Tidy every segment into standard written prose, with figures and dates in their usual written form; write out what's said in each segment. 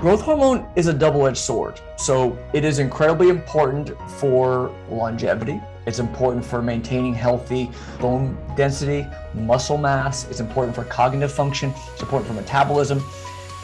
Growth hormone is a double-edged sword. So it is incredibly important for longevity. It's important for maintaining healthy bone density, muscle mass. It's important for cognitive function. It's important for metabolism.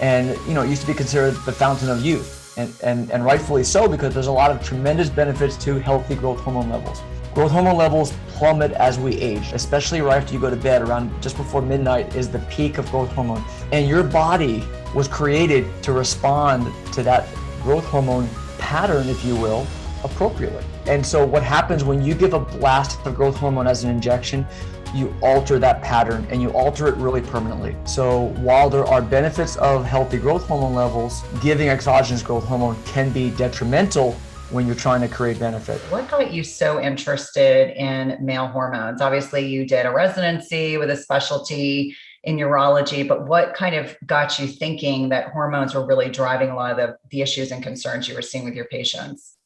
And it used to be considered the fountain of youth. And rightfully so, because there's a lot of tremendous benefits to healthy growth hormone levels. Growth hormone levels plummet as we age, especially right after you go to bed. Around just before midnight is the peak of growth hormone. And your body was created to respond to that growth hormone pattern, if you will, appropriately. And so what happens when you give a blast of growth hormone as an injection, you alter that pattern and you alter it really permanently. So while there are benefits of healthy growth hormone levels, giving exogenous growth hormone can be detrimental when you're trying to create benefit. What got you so interested in male hormones? Obviously, you did a residency with a specialty in urology, but what kind of got you thinking that hormones were really driving a lot of the issues and concerns you were seeing with your patients?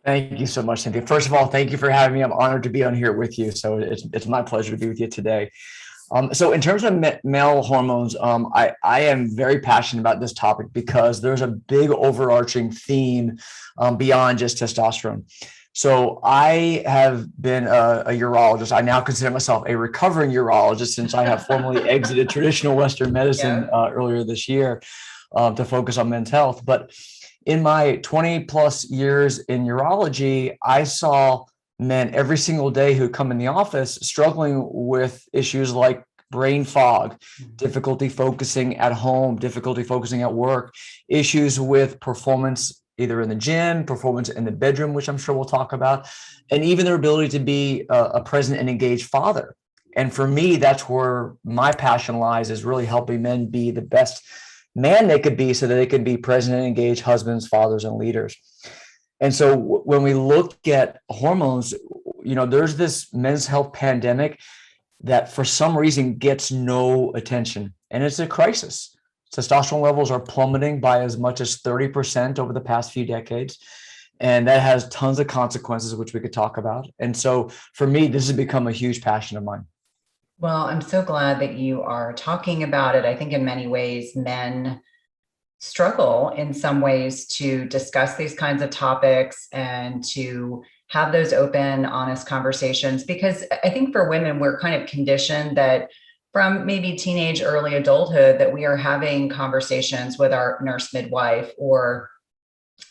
Thank you so much, Cynthia. First of all, thank you for having me. I'm honored to be on here with you. So it's my pleasure to be with you today. So in terms of male hormones, I am very passionate about this topic because there's a big overarching theme beyond just testosterone. So I have been a urologist. I now consider myself a recovering urologist since I have formally exited traditional Western medicine earlier this year to focus on men's health. But in my 20 plus years in urology, I saw men every single day who come in the office struggling with issues like brain fog, difficulty focusing at home, difficulty focusing at work, issues with performance either in the gym, performance in the bedroom, which I'm sure we'll talk about, and even their ability to be a present and engaged father. And for me, that's where my passion lies, is really helping men be the best man they could be so that they can be present and engaged husbands, fathers, and leaders. And so when we look at hormones, there's this men's health pandemic that for some reason gets no attention, and it's a crisis. Testosterone levels are plummeting by as much as 30% over the past few decades. And that has tons of consequences, which we could talk about. And so for me, this has become a huge passion of mine. Well, I'm so glad that you are talking about it. I think in many ways, men struggle in some ways to discuss these kinds of topics and to have those open, honest conversations, because I think for women, we're kind of conditioned that from maybe teenage, early adulthood, that we are having conversations with our nurse midwife or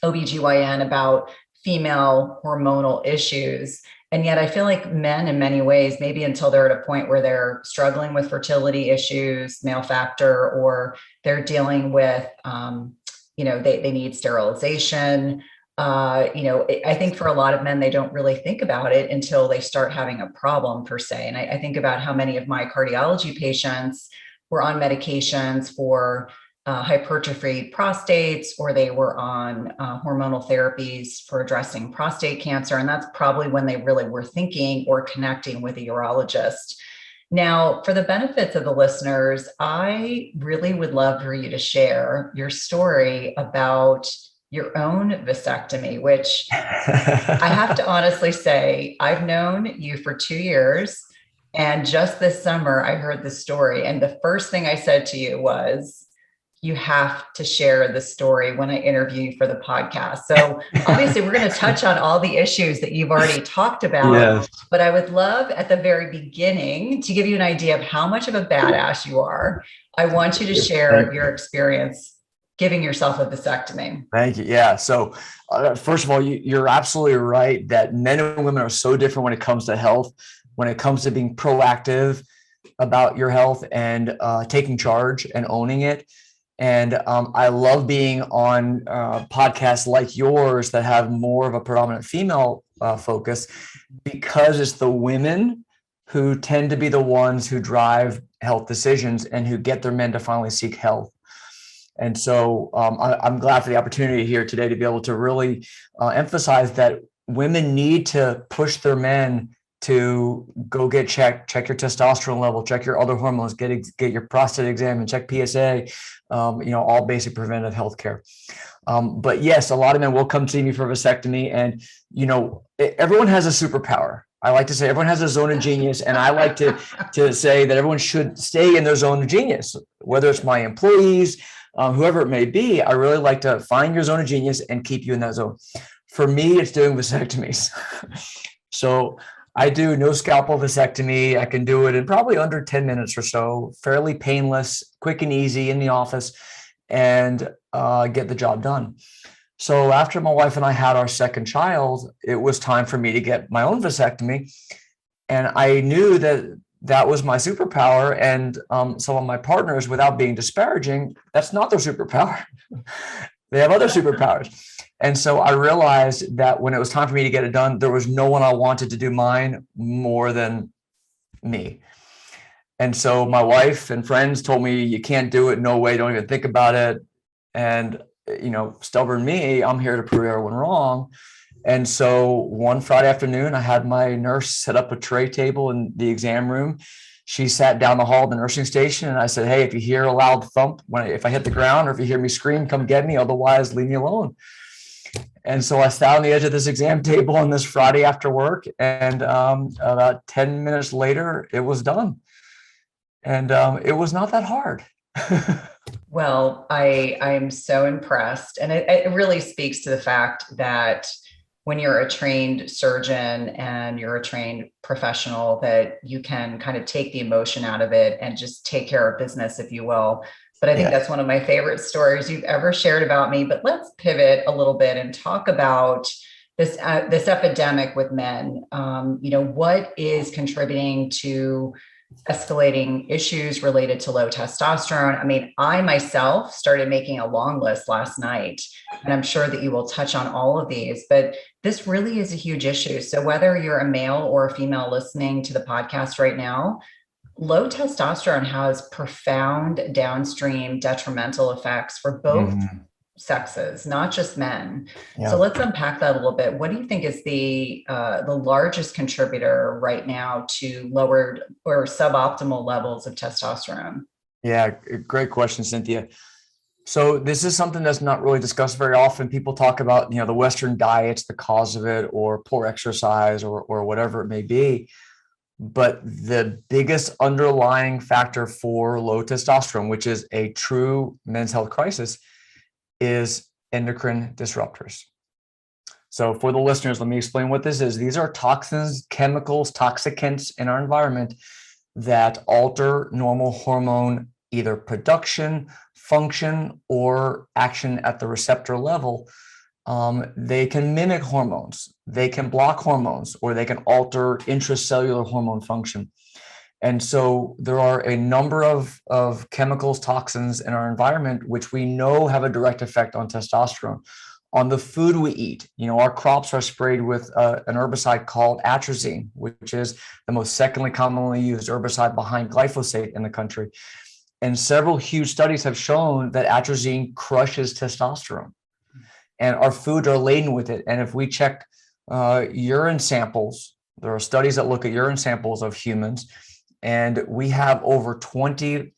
OBGYN about female hormonal issues. And yet I feel like men in many ways, maybe until they're at a point where they're struggling with fertility issues, male factor, or they're dealing with, they need sterilization. I think for a lot of men, they don't really think about it until they start having a problem per se. And I think about how many of my cardiology patients were on medications for hypertrophied prostates, or they were on hormonal therapies for addressing prostate cancer. And that's probably when they really were thinking or connecting with a urologist. Now, for the benefits of the listeners, I really would love for you to share your story about your own vasectomy, which I have to honestly say, I've known you for 2 years. And just this summer, I heard the story. And the first thing I said to you was, you have to share the story when I interview you for the podcast. So obviously we're going to touch on all the issues that you've already talked about, yes. But I would love at the very beginning to give you an idea of how much of a badass you are. I want you to share your experience giving yourself a vasectomy. Thank you. Yeah. So first of all, you're absolutely right that men and women are so different when it comes to health, when it comes to being proactive about your health and taking charge and owning it. And I love being on podcasts like yours that have more of a predominant female focus, because it's the women who tend to be the ones who drive health decisions and who get their men to finally seek health. And so I'm glad for the opportunity here today to be able to really emphasize that women need to push their men to go get check your testosterone level, check your other hormones, get your prostate exam and check PSA, all basic preventive health care. But yes, a lot of men will come see me for vasectomy, and, everyone has a superpower. I like to say everyone has a zone of genius, and I like to say that everyone should stay in their zone of genius, whether it's my employees, whoever it may be, I really like to find your zone of genius and keep you in that zone. For me, it's doing vasectomies. So I do no scalpel vasectomy. I can do it in probably under 10 minutes or so, fairly painless, quick and easy in the office, and get the job done. So after my wife and I had our second child, it was time for me to get my own vasectomy. And I knew that that was my superpower. And some of my partners, without being disparaging, that's not their superpower. They have other superpowers. And so I realized that when it was time for me to get it done, there was no one I wanted to do mine more than me. And so my wife and friends told me, you can't do it. No way. Don't even think about it. And, stubborn me, I'm here to prove everyone wrong. And so one Friday afternoon, I had my nurse set up a tray table in the exam room. She sat down the hall of the nursing station, and I said, hey, if you hear a loud thump, if I hit the ground, or if you hear me scream, come get me. Otherwise, leave me alone. And so I sat on the edge of this exam table on this Friday after work. And about 10 minutes later, it was done. And it was not that hard. Well, I'm so impressed. And it really speaks to the fact that when you're a trained surgeon and you're a trained professional, that you can kind of take the emotion out of it and just take care of business, if you will. But I think that's one of my favorite stories you've ever shared about me. But let's pivot a little bit and talk about this epidemic with men. What is contributing to escalating issues related to low testosterone? I mean, I myself started making a long list last night, and I'm sure that you will touch on all of these, but this really is a huge issue. So whether you're a male or a female listening to the podcast right now, low testosterone has profound downstream detrimental effects for both sexes, not just men. Yeah. So let's unpack that a little bit. What do you think is the largest contributor right now to lowered or suboptimal levels of testosterone? Yeah, great question, Cynthia. So this is something that's not really discussed very often. People talk about, the Western diet's the cause of it, or poor exercise, or whatever it may be. But the biggest underlying factor for low testosterone, which is a true men's health crisis, is endocrine disruptors. So for the listeners, let me explain what this is. These are toxins, chemicals, toxicants in our environment that alter normal hormone, either production, function, or action at the receptor level. They can mimic hormones, they can block hormones, or they can alter intracellular hormone function. And so there are a number of chemicals, toxins in our environment, which we know have a direct effect on testosterone. On the food we eat, our crops are sprayed with an herbicide called atrazine, which is the most secondly commonly used herbicide behind glyphosate in the country. And several huge studies have shown that atrazine crushes testosterone. And our foods are laden with it. And if we check urine samples, there are studies that look at urine samples of humans, and we have over 20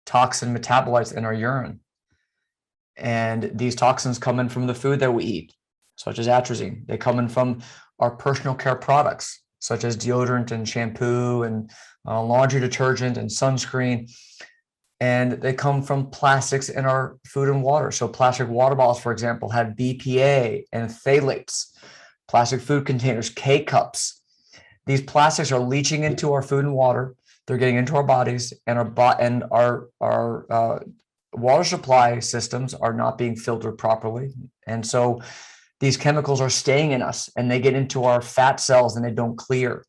toxin metabolites in our urine. And these toxins come in from the food that we eat, such as atrazine. They come in from our personal care products, such as deodorant and shampoo and laundry detergent and sunscreen. And they come from plastics in our food and water. So plastic water bottles, for example, have BPA and phthalates. Plastic food containers, K-cups. These plastics are leaching into our food and water. They're getting into our bodies, and our water supply systems are not being filtered properly. And so these chemicals are staying in us, and they get into our fat cells and they don't clear.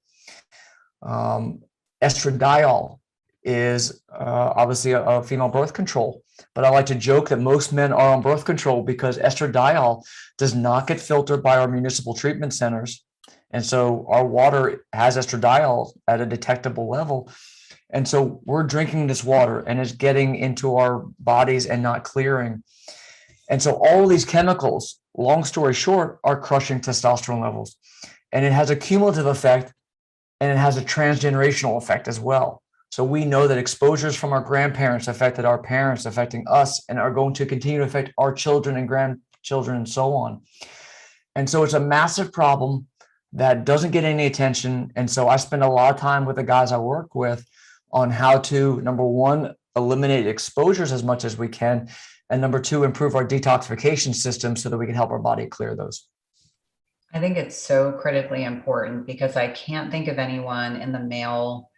Estradiol is obviously a female birth control, but I like to joke that most men are on birth control because estradiol does not get filtered by our municipal treatment centers. And so our water has estradiol at a detectable level. And so we're drinking this water and it's getting into our bodies and not clearing. And so all of these chemicals, long story short, are crushing testosterone levels. And it has a cumulative effect, and it has a transgenerational effect as well. So we know that exposures from our grandparents affected our parents, affecting us, and are going to continue to affect our children and grandchildren and so on. And so it's a massive problem that doesn't get any attention. And so I spend a lot of time with the guys I work with on how to, number one, eliminate exposures as much as we can, And number two, improve our detoxification system so that we can help our body clear those. I think it's so critically important because I can't think of anyone in the male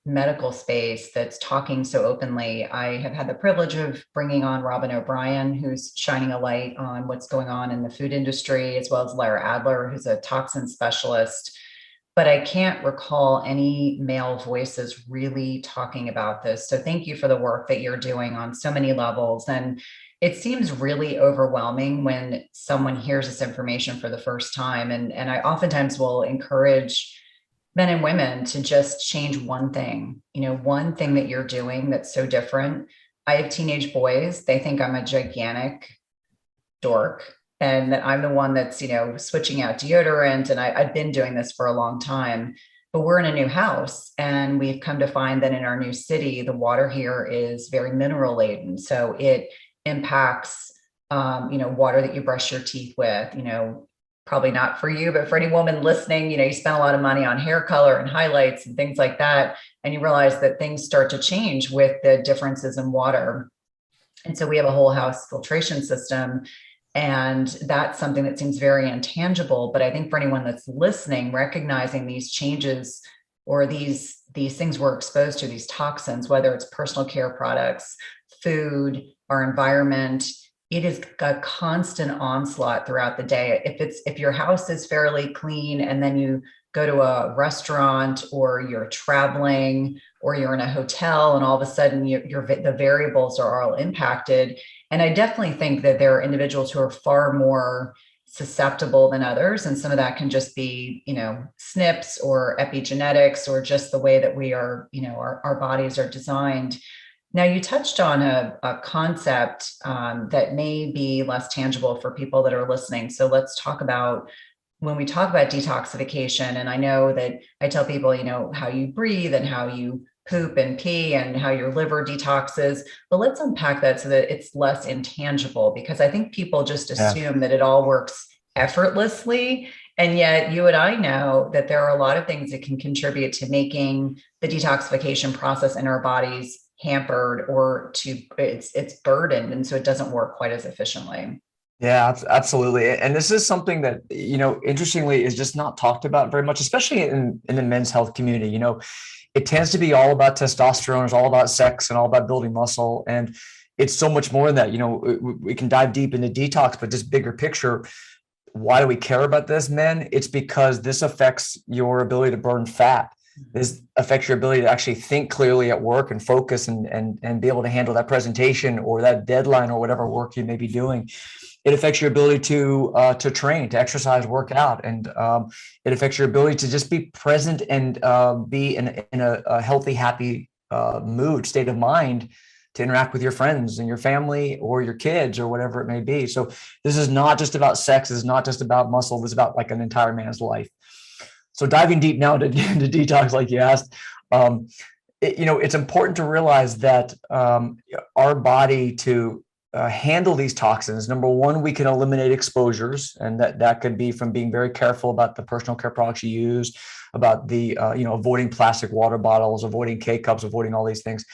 medical space that's talking so openly. I have had the privilege of bringing on Robin O'Brien, who's shining a light on what's going on in the food industry, as well as Lara Adler, who's a toxin specialist. But I can't recall any male voices really talking about this. So thank you for the work that you're doing on so many levels. And it seems really overwhelming when someone hears this information for the first time. And I oftentimes will encourage men and women to just change one thing, one thing that you're doing that's so different. I have teenage boys. They think I'm a gigantic dork and that I'm the one that's, switching out deodorant. And I've been doing this for a long time, but we're in a new house and we've come to find that in our new city, the water here is very mineral laden. So it impacts, water that you brush your teeth with, probably not for you, but for any woman listening, you spend a lot of money on hair color and highlights and things like that. And you realize that things start to change with the differences in water. And so we have a whole house filtration system. And that's something that seems very intangible. But I think for anyone that's listening, recognizing these changes or these things we're exposed to, these toxins, whether it's personal care products, food, our environment, it is a constant onslaught throughout the day. If your house is fairly clean and then you go to a restaurant or you're traveling or you're in a hotel and all of a sudden the variables are all impacted. And I definitely think that there are individuals who are far more susceptible than others. And some of that can just be, SNPs or epigenetics or just the way that we are, our bodies are designed. Now, you touched on a concept that may be less tangible for people that are listening. So let's talk about when we talk about detoxification. And I know that I tell people, how you breathe and how you poop and pee and how your liver detoxes. But let's unpack that so that it's less intangible, because I think people just assume that it all works effortlessly. And yet you and I know that there are a lot of things that can contribute to making the detoxification process in our bodies hampered or it's burdened. And so it doesn't work quite as efficiently. Yeah, absolutely. And this is something that, interestingly is just not talked about very much, especially in the men's health community. It tends to be all about testosterone, it's all about sex and all about building muscle. And it's so much more than that. We can dive deep into detox, but just bigger picture, why do we care about this, men? It's because this affects your ability to burn fat. This affects your ability to actually think clearly at work and focus and be able to handle that presentation or that deadline or whatever work you may be doing. It affects your ability to train, to exercise, work out, and it affects your ability to just be present and be in a healthy, happy mood, state of mind to interact with your friends and your family or your kids or whatever it may be. So this is not just about sex. This is not just about muscle. This is about like an entire man's life. So diving deep now into detox, like you asked, it's important to realize that our body to handle these toxins, number one, we can eliminate exposures, and that could be from being very careful about the personal care products you use, about the avoiding plastic water bottles, avoiding K-cups, avoiding all these things.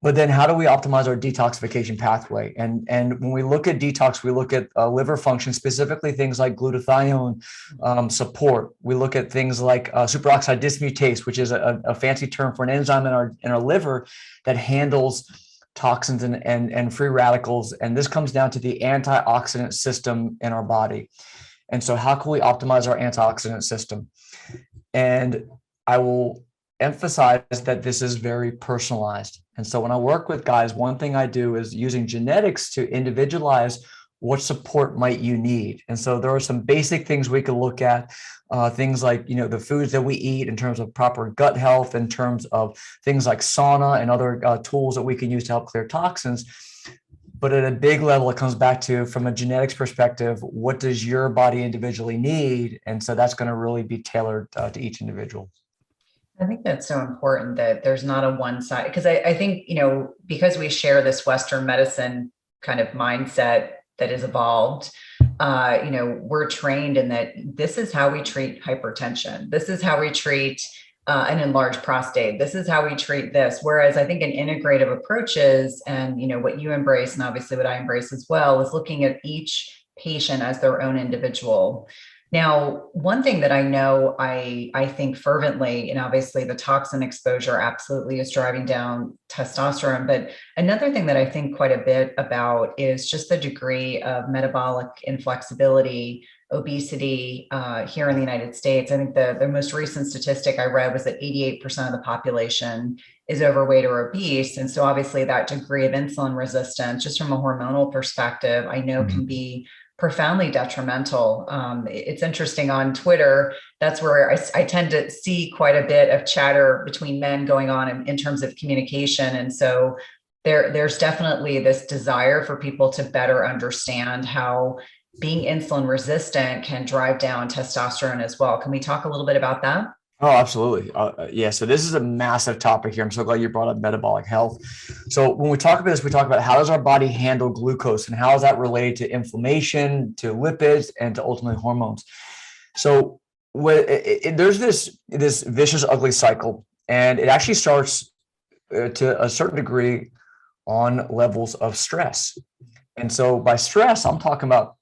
But then how do we optimize our detoxification pathway? And when we look at detox, we look at liver function, specifically things like glutathione support. We look at things like superoxide dismutase, which is a fancy term for an enzyme in our liver that handles toxins and free radicals. And this comes down to the antioxidant system in our body. And so how can we optimize our antioxidant system? And I will emphasize that this is very personalized. And so when I work with guys, one thing I do is using genetics to individualize what support might you need. And so there are some basic things we can look at, things like, the foods that we eat in terms of proper gut health, in terms of things like sauna and other tools that we can use to help clear toxins. But at a big level, it comes back to, from a genetics perspective, what does your body individually need? And so that's going to really be tailored to each individual. I think that's so important that there's not a one side, because I think, because we share this Western medicine kind of mindset that is evolved, we're trained in that this is how we treat hypertension. This is how we treat an enlarged prostate. This is how we treat this. Whereas I think an integrative approaches, and what you embrace, and obviously what I embrace as well, is looking at each patient as their own individual. Now, one thing that I know I think fervently, and obviously the toxin exposure absolutely is driving down testosterone, but another thing that I think quite a bit about is just the degree of metabolic inflexibility, obesity here in the United States. I think the most recent statistic I read was that 88% of the population is overweight or obese. And so obviously that degree of insulin resistance, just from a hormonal perspective, I know can be profoundly detrimental. It's interesting on Twitter. That's where I tend to see quite a bit of chatter between men going on in terms of communication. And so there's definitely this desire for people to better understand how being insulin resistant can drive down testosterone as well. Can we talk a little bit about that? Oh, absolutely. Yeah. So this is a massive topic here. I'm so glad you brought up metabolic health. So when we talk about this, we talk about how does our body handle glucose and how is that related to inflammation, to lipids, and to ultimately hormones. So there's this vicious, ugly cycle, and it actually starts to a certain degree on levels of stress. And so by stress, I'm talking about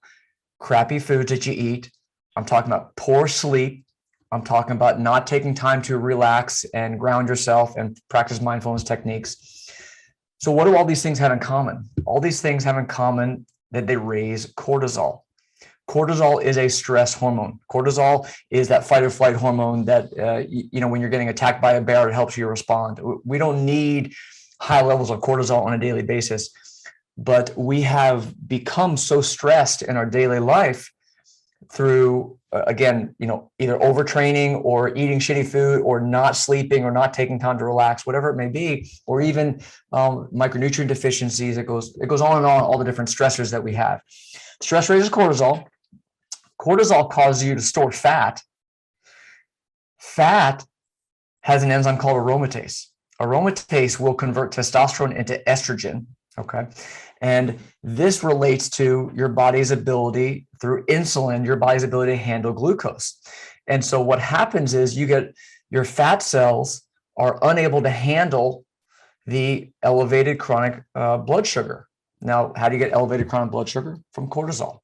crappy foods that you eat. I'm talking about poor sleep. I'm talking about not taking time to relax and ground yourself and practice mindfulness techniques. So what do all these things have in common? All these things have in common that they raise cortisol. Cortisol is a stress hormone. Cortisol is that fight or flight hormone that, when you're getting attacked by a bear, it helps you respond. We don't need high levels of cortisol on a daily basis, but we have become so stressed in our daily life through, again, either overtraining or eating shitty food or not sleeping or not taking time to relax, whatever it may be, or even micronutrient deficiencies. It goes on and on, all the different stressors that we have. Stress raises cortisol. Cortisol causes you to store fat. Fat has an enzyme called aromatase. Aromatase will convert testosterone into estrogen. Okay. And this relates to your body's ability through insulin, your body's ability to handle glucose. And so what happens is you get your fat cells are unable to handle the elevated chronic blood sugar. Now, how do you get elevated chronic blood sugar? From cortisol.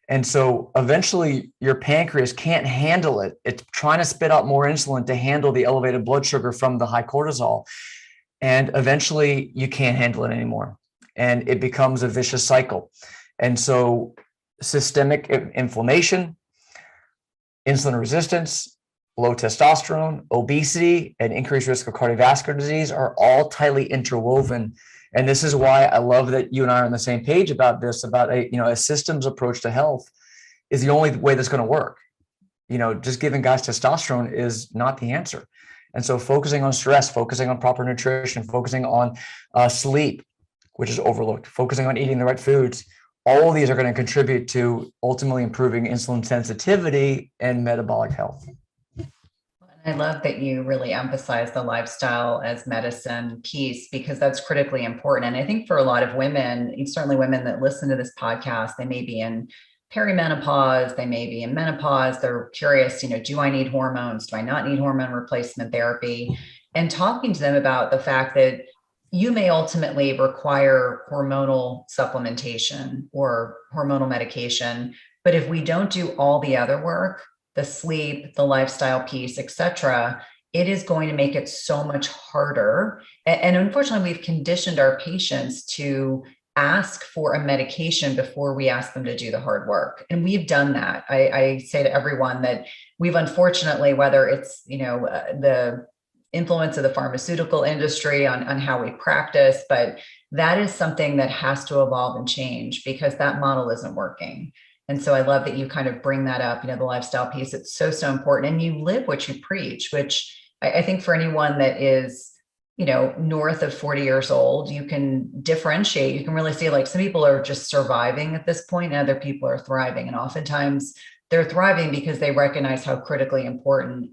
And so eventually your pancreas can't handle it. It's trying to spit out more insulin to handle the elevated blood sugar from the high cortisol. And eventually you can't handle it anymore. And it becomes a vicious cycle. And so systemic inflammation, insulin resistance, low testosterone, obesity, and increased risk of cardiovascular disease are all tightly interwoven. And this is why I love that you and I are on the same page about this, about a systems approach to health is the only way that's going to work. Just giving guys testosterone is not the answer. And so focusing on stress, focusing on proper nutrition, focusing on sleep, which is overlooked, focusing on eating the right foods, all of these are going to contribute to ultimately improving insulin sensitivity and metabolic health. I love that you really emphasize the lifestyle as medicine piece, because that's critically important. And I think for a lot of women, certainly women that listen to this podcast, they may be in perimenopause, they may be in menopause. They're curious, do I need hormones? Do I not need hormone replacement therapy? And talking to them about the fact that you may ultimately require hormonal supplementation or hormonal medication. But if we don't do all the other work, the sleep, the lifestyle piece, et cetera, it is going to make it so much harder. And unfortunately, we've conditioned our patients to ask for a medication before we ask them to do the hard work. And we've done that. I say to everyone that we've unfortunately, whether it's, the influence of the pharmaceutical industry on how we practice, but that is something that has to evolve and change because that model isn't working. And so I love that you kind of bring that up, the lifestyle piece. It's so, so important. And you live what you preach, which I think for anyone that is, north of 40 years old, you can differentiate. You can really see like some people are just surviving at this point and other people are thriving. And oftentimes they're thriving because they recognize how critically important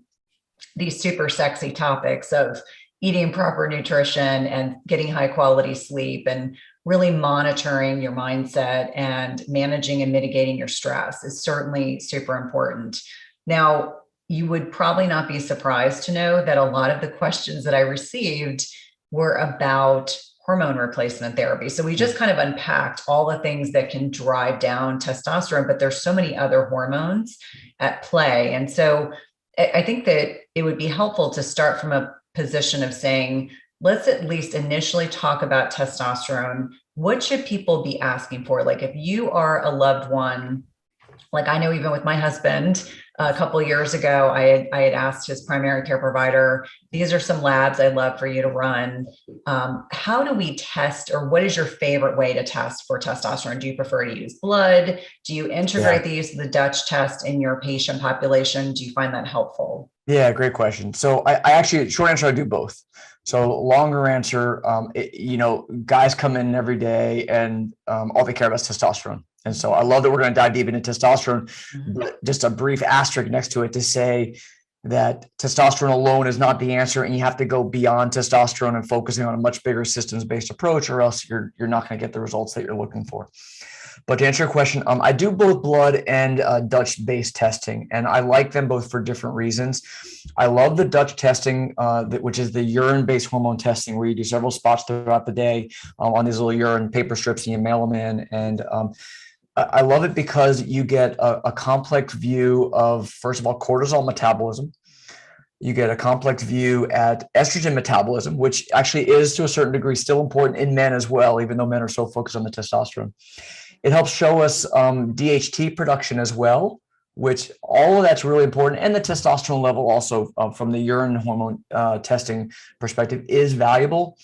these super sexy topics of eating proper nutrition and getting high quality sleep and really monitoring your mindset and managing and mitigating your stress is certainly super important. Now, you would probably not be surprised to know that a lot of the questions that I received were about hormone replacement therapy. So we just kind of unpacked all the things that can drive down testosterone, but there's so many other hormones at play. And so I think that it would be helpful to start from a position of saying, let's at least initially talk about testosterone. What should people be asking for? Like if you are a loved one, like I know even with my husband, a couple of years ago, I had asked his primary care provider, these are some labs I'd love for you to run. How do we test, or what is your favorite way to test for testosterone? Do you prefer to use blood? Do you integrate the use of the Dutch test in your patient population? Do you find that helpful? Yeah, great question. So I actually, short answer, I do both. So longer answer, guys come in every day and all they care about is testosterone. And so I love that we're going to dive deep into testosterone, but just a brief asterisk next to it to say that testosterone alone is not the answer, and you have to go beyond testosterone and focusing on a much bigger systems-based approach, or else you're not going to get the results that you're looking for. But to answer your question, I do both blood and Dutch-based testing, and I like them both for different reasons. I love the Dutch testing, which is the urine-based hormone testing, where you do several spots throughout the day on these little urine paper strips, and you mail them in. And I love it because you get a complex view of, first of all, cortisol metabolism. You get a complex view at estrogen metabolism, which actually is to a certain degree still important in men as well, even though men are so focused on the testosterone. It helps show us DHT production as well, which all of that's really important. And the testosterone level also from the urine hormone testing perspective is valuable.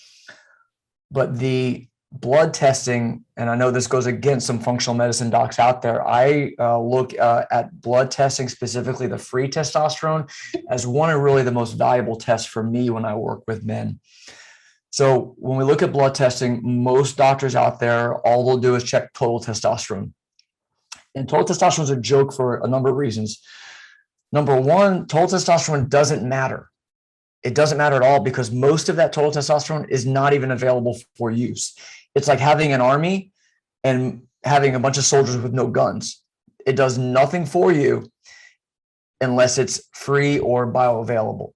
But the blood testing, and I know this goes against some functional medicine docs out there, I look at blood testing, specifically the free testosterone, as one of really the most valuable tests for me when I work with men. So when we look at blood testing, most doctors out there, all they'll do is check total testosterone. And total testosterone is a joke for a number of reasons. Number one, total testosterone doesn't matter. It doesn't matter at all because most of that total testosterone is not even available for use. It's like having an army and having a bunch of soldiers with no guns. It does nothing for you unless it's free or bioavailable.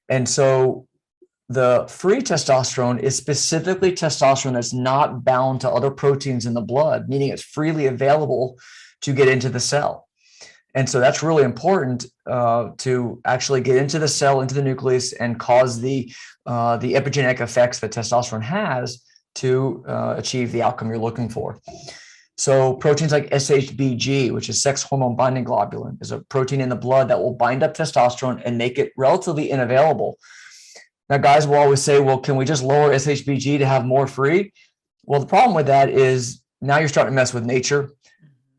And so the free testosterone is specifically testosterone that's not bound to other proteins in the blood, meaning it's freely available to get into the cell. And so that's really important to actually get into the cell, into the nucleus, and cause the epigenetic effects that testosterone has to achieve the outcome you're looking for. So proteins like SHBG, which is sex hormone binding globulin, is a protein in the blood that will bind up testosterone and make it relatively unavailable. Now, guys will always say, well, can we just lower SHBG to have more free? Well, the problem with that is now you're starting to mess with nature.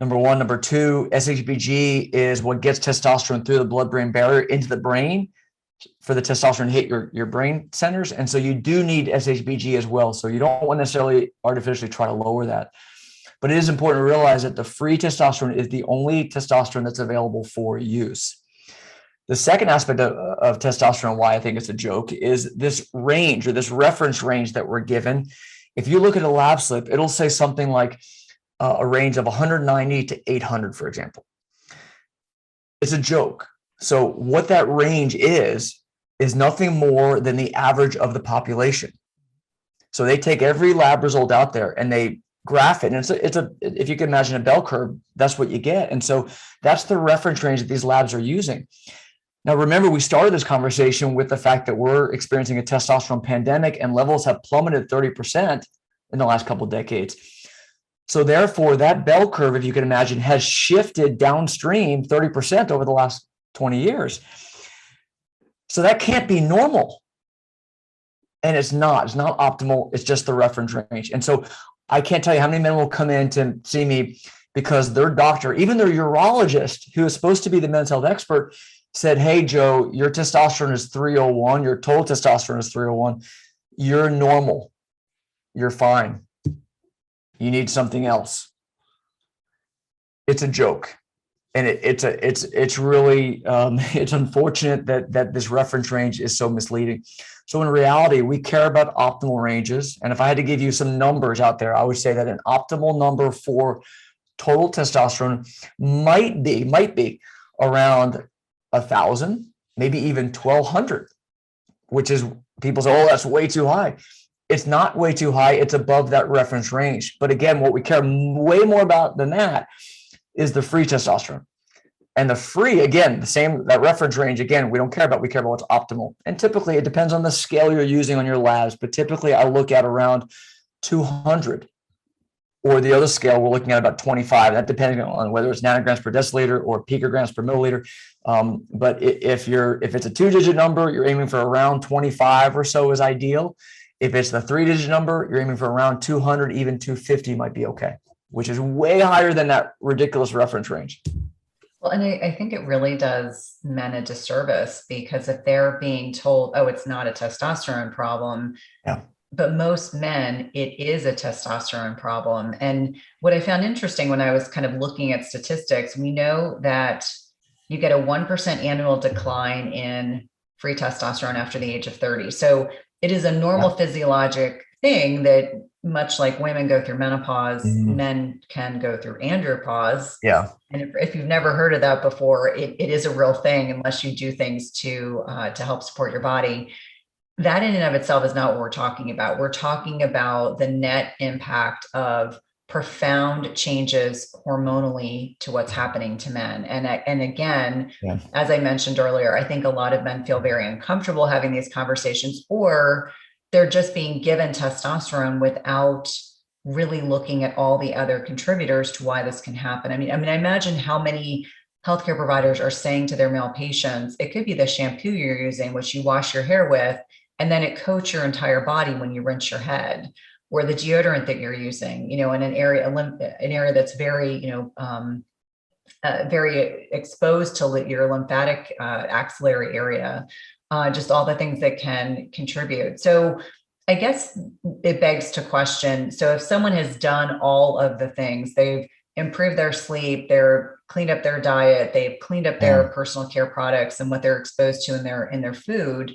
Number one. Number two, SHBG is what gets testosterone through the blood-brain barrier into the brain for the testosterone to hit your brain centers. And so you do need SHBG as well. So you don't want to necessarily artificially try to lower that. But it is important to realize that the free testosterone is the only testosterone that's available for use. The second aspect of testosterone, why I think it's a joke, is this range or this reference range that we're given. If you look at a lab slip, it'll say something like a range of 190 to 800, for example. It's a joke. So what that range is nothing more than the average of the population. So they take every lab result out there and they graph it. And it's a if you can imagine a bell curve, that's what you get. And so that's the reference range that these labs are using. Now, remember, we started this conversation with the fact that we're experiencing a testosterone pandemic and levels have plummeted 30% in the last couple of decades. So therefore, that bell curve, if you can imagine, has shifted downstream 30% over the last 20 years. So that can't be normal. And it's not optimal. It's just the reference range. And so I can't tell you how many men will come in to see me because their doctor, even their urologist, who is supposed to be the men's health expert, said, hey, Joe, your testosterone is 301. Your total testosterone is 301. You're normal. You're fine. You need something else. It's a joke. And it's really, it's unfortunate that this reference range is so misleading. So in reality, we care about optimal ranges. And if I had to give you some numbers out there, I would say that an optimal number for total testosterone might be around 1,000, maybe even 1,200, which is, people say, oh, that's way too high. It's not way too high. It's above that reference range. But again, what we care way more about than that is the free testosterone. And the free, again, the same, that reference range, again, we don't care about, we care about what's optimal. And typically it depends on the scale you're using on your labs, but typically I look at around 200, or the other scale, we're looking at about 25. That depending on whether it's nanograms per deciliter or picograms per milliliter. But if it's a 2-digit number, you're aiming for around 25 or so is ideal. If it's the 3-digit number, you're aiming for around 200, even 250 might be okay, which is way higher than that ridiculous reference range. Well, and I think it really does men a disservice, because if they're being told, oh, it's not a testosterone problem, yeah, but most men, it is a testosterone problem. And what I found interesting when I was kind of looking at statistics, we know that you get a 1% annual decline in free testosterone after the age of 30. So it is a normal physiologic thing that, much like women go through menopause, men can go through andropause. Yeah. And if you've never heard of that before, it is a real thing, unless you do things to help support your body. That in and of itself is not what we're talking about. We're talking about the net impact of profound changes hormonally to what's happening to men. And again, as I mentioned earlier, I think a lot of men feel very uncomfortable having these conversations, or they're just being given testosterone without really looking at all the other contributors to why this can happen. I mean, I imagine how many healthcare providers are saying to their male patients, it could be the shampoo you're using, which you wash your hair with, and then it coats your entire body when you rinse your head, or the deodorant that you're using, in an area that's very, very exposed to your lymphatic axillary area. Just all the things that can contribute. So I guess it begs to question. So if someone has done all of the things, they've improved their sleep, they've cleaned up their diet, they've cleaned up their personal care products and what they're exposed to in their food.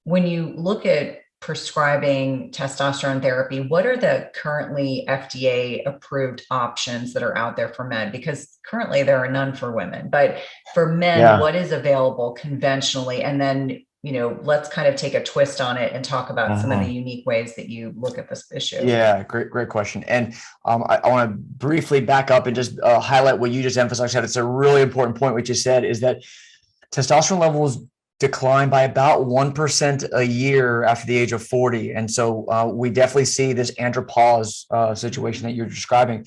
When you look at prescribing testosterone therapy, what are the currently FDA approved options that are out there for men? Because currently there are none for women, but for men, what is available conventionally? And then, let's kind of take a twist on it and talk about some of the unique ways that you look at this issue. Yeah, great question. And I want to briefly back up and just highlight what you just emphasized. It's a really important point, what you said, is that testosterone levels decline by about 1% a year after the age of 40. And so we definitely see this andropause situation that you're describing.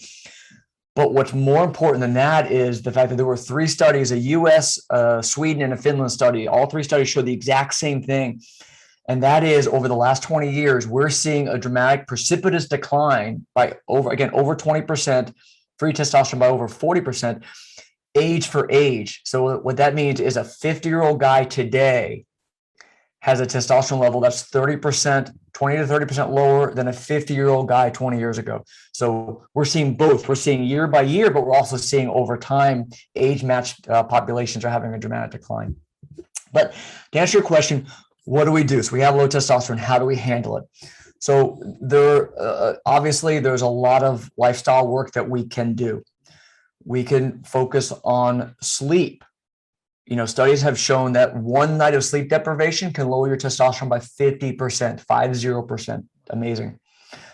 But what's more important than that is the fact that there were 3 studies, a US, Sweden, and a Finland study. All 3 studies show the exact same thing. And that is, over the last 20 years, we're seeing a dramatic precipitous decline by over 20%, free testosterone by over 40%, age for age. So what that means is a 50-year-old guy today has a testosterone level that's 20 to 30% lower than a 50-year-old guy 20 years ago. So we're seeing both. We're seeing year by year, but we're also seeing over time, age-matched populations are having a dramatic decline. But to answer your question, what do we do? So we have low testosterone. How do we handle it? So obviously, there's a lot of lifestyle work that we can do. We can focus on sleep. Studies have shown that one night of sleep deprivation can lower your testosterone by 50%, 50%. Amazing.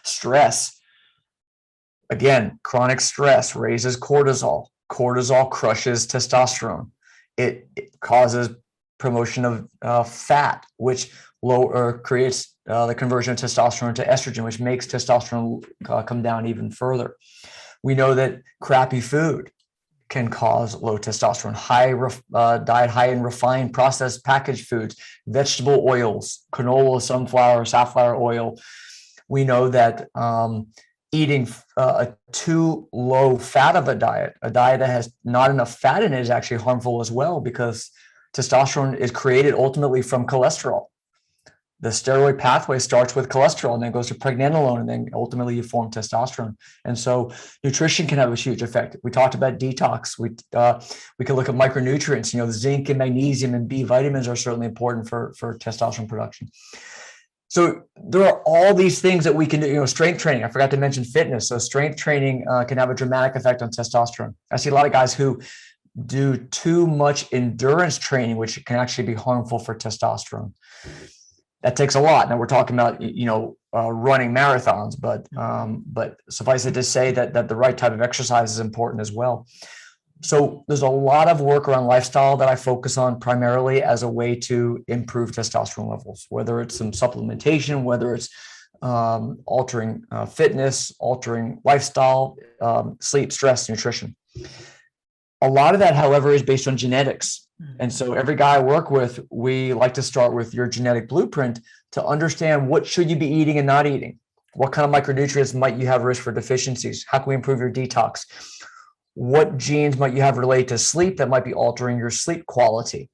Stress. Again, chronic stress raises cortisol. Cortisol crushes testosterone. It causes promotion of fat, which creates the conversion of testosterone to estrogen, which makes testosterone come down even further. We know that crappy food can cause low testosterone, diet high in refined processed packaged foods, vegetable oils, canola, sunflower, safflower oil. We know that eating a too low fat of a diet that has not enough fat in it, is actually harmful as well, because testosterone is created ultimately from cholesterol. The steroid pathway starts with cholesterol and then goes to pregnenolone, and then ultimately you form testosterone. And so nutrition can have a huge effect. We talked about detox. We can look at micronutrients. Zinc and magnesium and B vitamins are certainly important for testosterone production. So there are all these things that we can do. Strength training. I forgot to mention fitness. So strength training can have a dramatic effect on testosterone. I see a lot of guys who do too much endurance training, which can actually be harmful for testosterone. That takes a lot. Now we're talking about, running marathons, but suffice it to say that the right type of exercise is important as well. So there's a lot of work around lifestyle that I focus on primarily as a way to improve testosterone levels, whether it's some supplementation, whether it's altering fitness, altering lifestyle, sleep, stress, nutrition. A lot of that, however, is based on genetics. And so every guy I work with, we like to start with your genetic blueprint to understand what should you be eating and not eating. What kind of micronutrients might you have risk for deficiencies? How can we improve your detox? What genes might you have related to sleep that might be altering your sleep quality?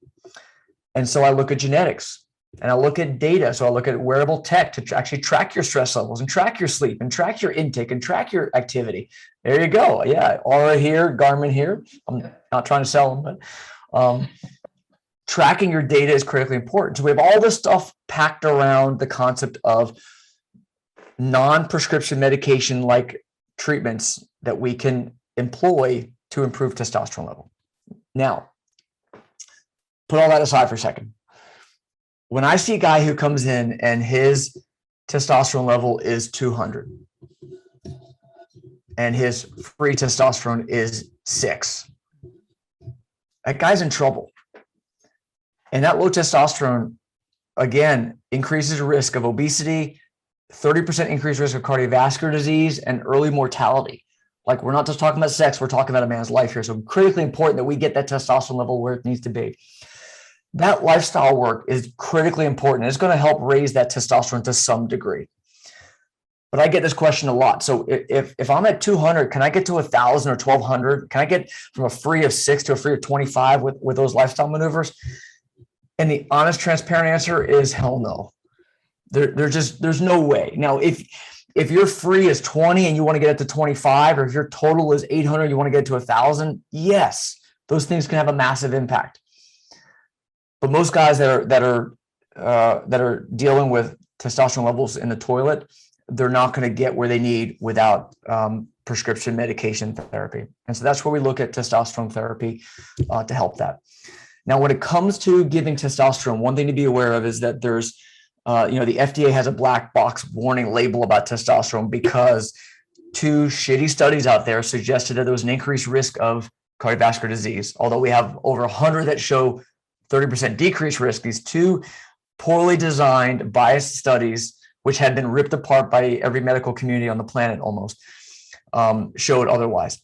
And so I look at genetics and I look at data. So I look at wearable tech to actually track your stress levels and track your sleep and track your intake and track your activity. There you go. Yeah. Aura here, Garmin here. I'm not trying to sell them, but tracking your data is critically important. So we have all this stuff packed around the concept of non-prescription medication like treatments that we can employ to improve testosterone level. Now, put all that aside for a second. When I see a guy who comes in and his testosterone level is 200 and his free testosterone is 6, that guy's in trouble. And that low testosterone, again, increases the risk of obesity, 30% increased risk of cardiovascular disease, and early mortality. Like, we're not just talking about sex, we're talking about a man's life here. So critically important that we get that testosterone level where it needs to be. That lifestyle work is critically important. It's going to help raise that testosterone to some degree. But I get this question a lot. So if I'm at 200, can I get to 1,000 or 1,200? Can I get from a free of 6 to a free of 25 with those lifestyle maneuvers? And the honest, transparent answer is hell no. There's no way. Now, if your free is 20 and you want to get it to 25, or if your total is 800, you want to get it to 1,000, yes, those things can have a massive impact. But most guys that are dealing with testosterone levels in the toilet, they're not going to get where they need without prescription medication therapy. And so that's where we look at testosterone therapy to help that. Now, when it comes to giving testosterone, one thing to be aware of is that there's, the FDA has a black box warning label about testosterone because 2 shitty studies out there suggested that there was an increased risk of cardiovascular disease. Although we have over 100 that show 30% decreased risk, these 2 poorly designed, biased studies, which had been ripped apart by every medical community on the planet almost, showed otherwise.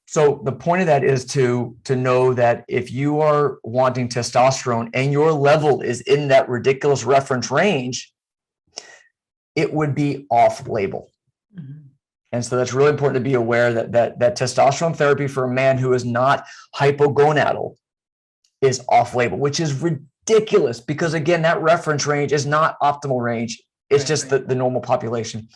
So the point of that is to know that if you are wanting testosterone and your level is in that ridiculous reference range, it would be off-label. Mm-hmm. And so that's really important to be aware that testosterone therapy for a man who is not hypogonadal is off-label, which is ridiculous because, again, that reference range is not optimal range. It's just the normal population.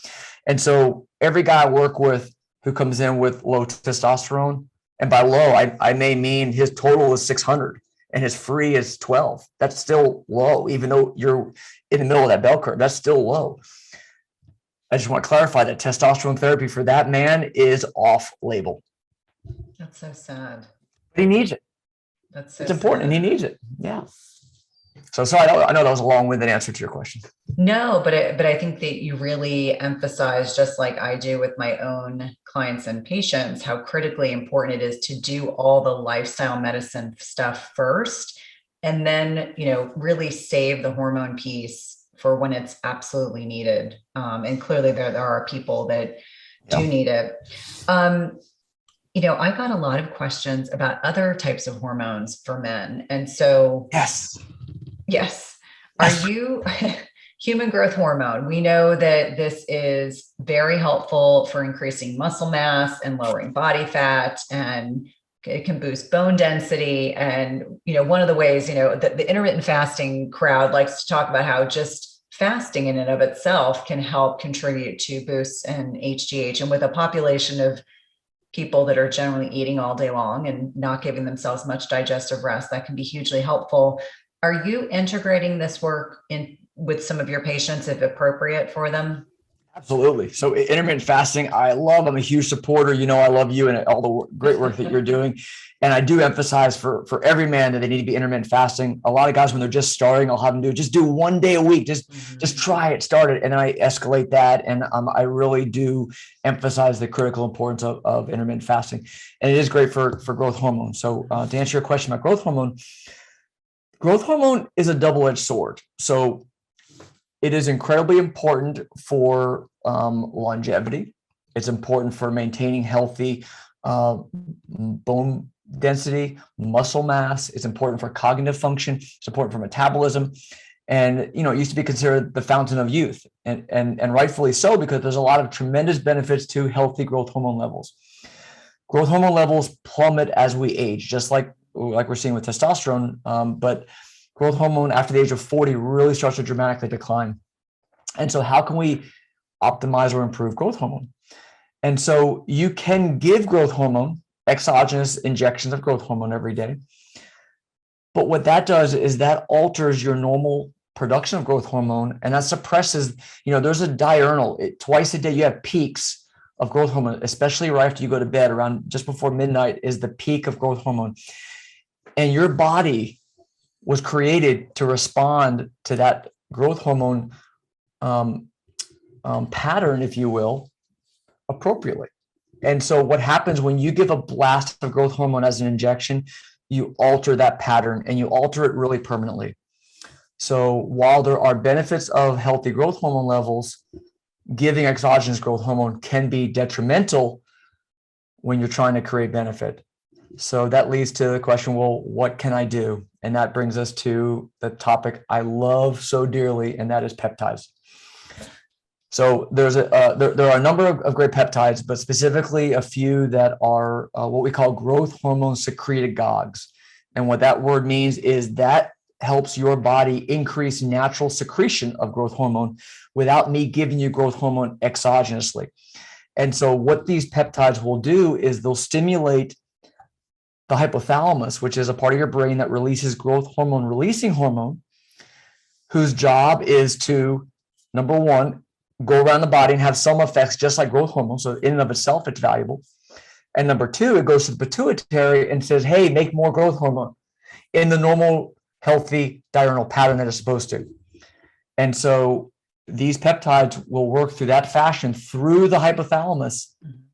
And so every guy I work with who comes in with low testosterone, and by low, I may mean his total is 600 and his free is 12. That's still low, even though you're in the middle of that bell curve. That's still low. I just want to clarify that testosterone therapy for that man is off-label. That's so sad. But he needs it. It's important, and he needs it. Yeah. So sorry, I know that was a long-winded answer to your question. No, but I think that you really emphasize, just like I do with my own clients and patients, how critically important it is to do all the lifestyle medicine stuff first, and then, really save the hormone piece for when it's absolutely needed. And clearly there are people that do need it. I got a lot of questions about other types of hormones for men. And so, yes. Are you human growth hormone? We know that this is very helpful for increasing muscle mass and lowering body fat, and it can boost bone density. And, one of the ways, the intermittent fasting crowd likes to talk about how just fasting in and of itself can help contribute to boosts in HGH. And with a population of people that are generally eating all day long and not giving themselves much digestive rest, that can be hugely helpful. Are you integrating this work in with some of your patients if appropriate for them? Absolutely. So intermittent fasting, I'm a huge supporter. I love you and all the great work that you're doing. And I do emphasize for every man that they need to be intermittent fasting. A lot of guys, when they're just starting, I'll have them just do one day a week. Just try it, start it. And then I escalate that. And I really do emphasize the critical importance of intermittent fasting. And it is great for growth hormone. So to answer your question about growth hormone is a double-edged sword. So it is incredibly important for longevity. It's important for maintaining healthy bone density, muscle mass. It's important for cognitive function. It's important for metabolism. And, it used to be considered the fountain of youth, and rightfully so, because there's a lot of tremendous benefits to healthy growth hormone levels. Growth hormone levels plummet as we age, just like we're seeing with testosterone. But growth hormone after the age of 40 really starts to dramatically decline. And so how can we optimize or improve growth hormone? And so you can give growth hormone, exogenous injections of growth hormone every day. But what that does is that alters your normal production of growth hormone, and that suppresses, there's a diurnal. Twice a day you have peaks of growth hormone, especially right after you go to bed, around just before midnight is the peak of growth hormone. And your body was created to respond to that growth hormone pattern, if you will, appropriately. And so what happens when you give a blast of growth hormone as an injection, you alter that pattern, and you alter it really permanently. So while there are benefits of healthy growth hormone levels, giving exogenous growth hormone can be detrimental when you're trying to create benefit. So that leads to the question, well, what can I do? And that brings us to the topic I love so dearly, and that is peptides. So there are a number of great peptides, but specifically a few that are what we call growth hormone secretagogues. And what that word means is that helps your body increase natural secretion of growth hormone without me giving you growth hormone exogenously. And so what these peptides will do is they'll stimulate the hypothalamus, which is a part of your brain that releases growth hormone releasing hormone, whose job is to, number one, go around the body and have some effects just like growth hormone. So in and of itself, it's valuable. And number two, it goes to the pituitary and says, hey, make more growth hormone in the normal, healthy diurnal pattern that it's supposed to. And so these peptides will work through that fashion through the hypothalamus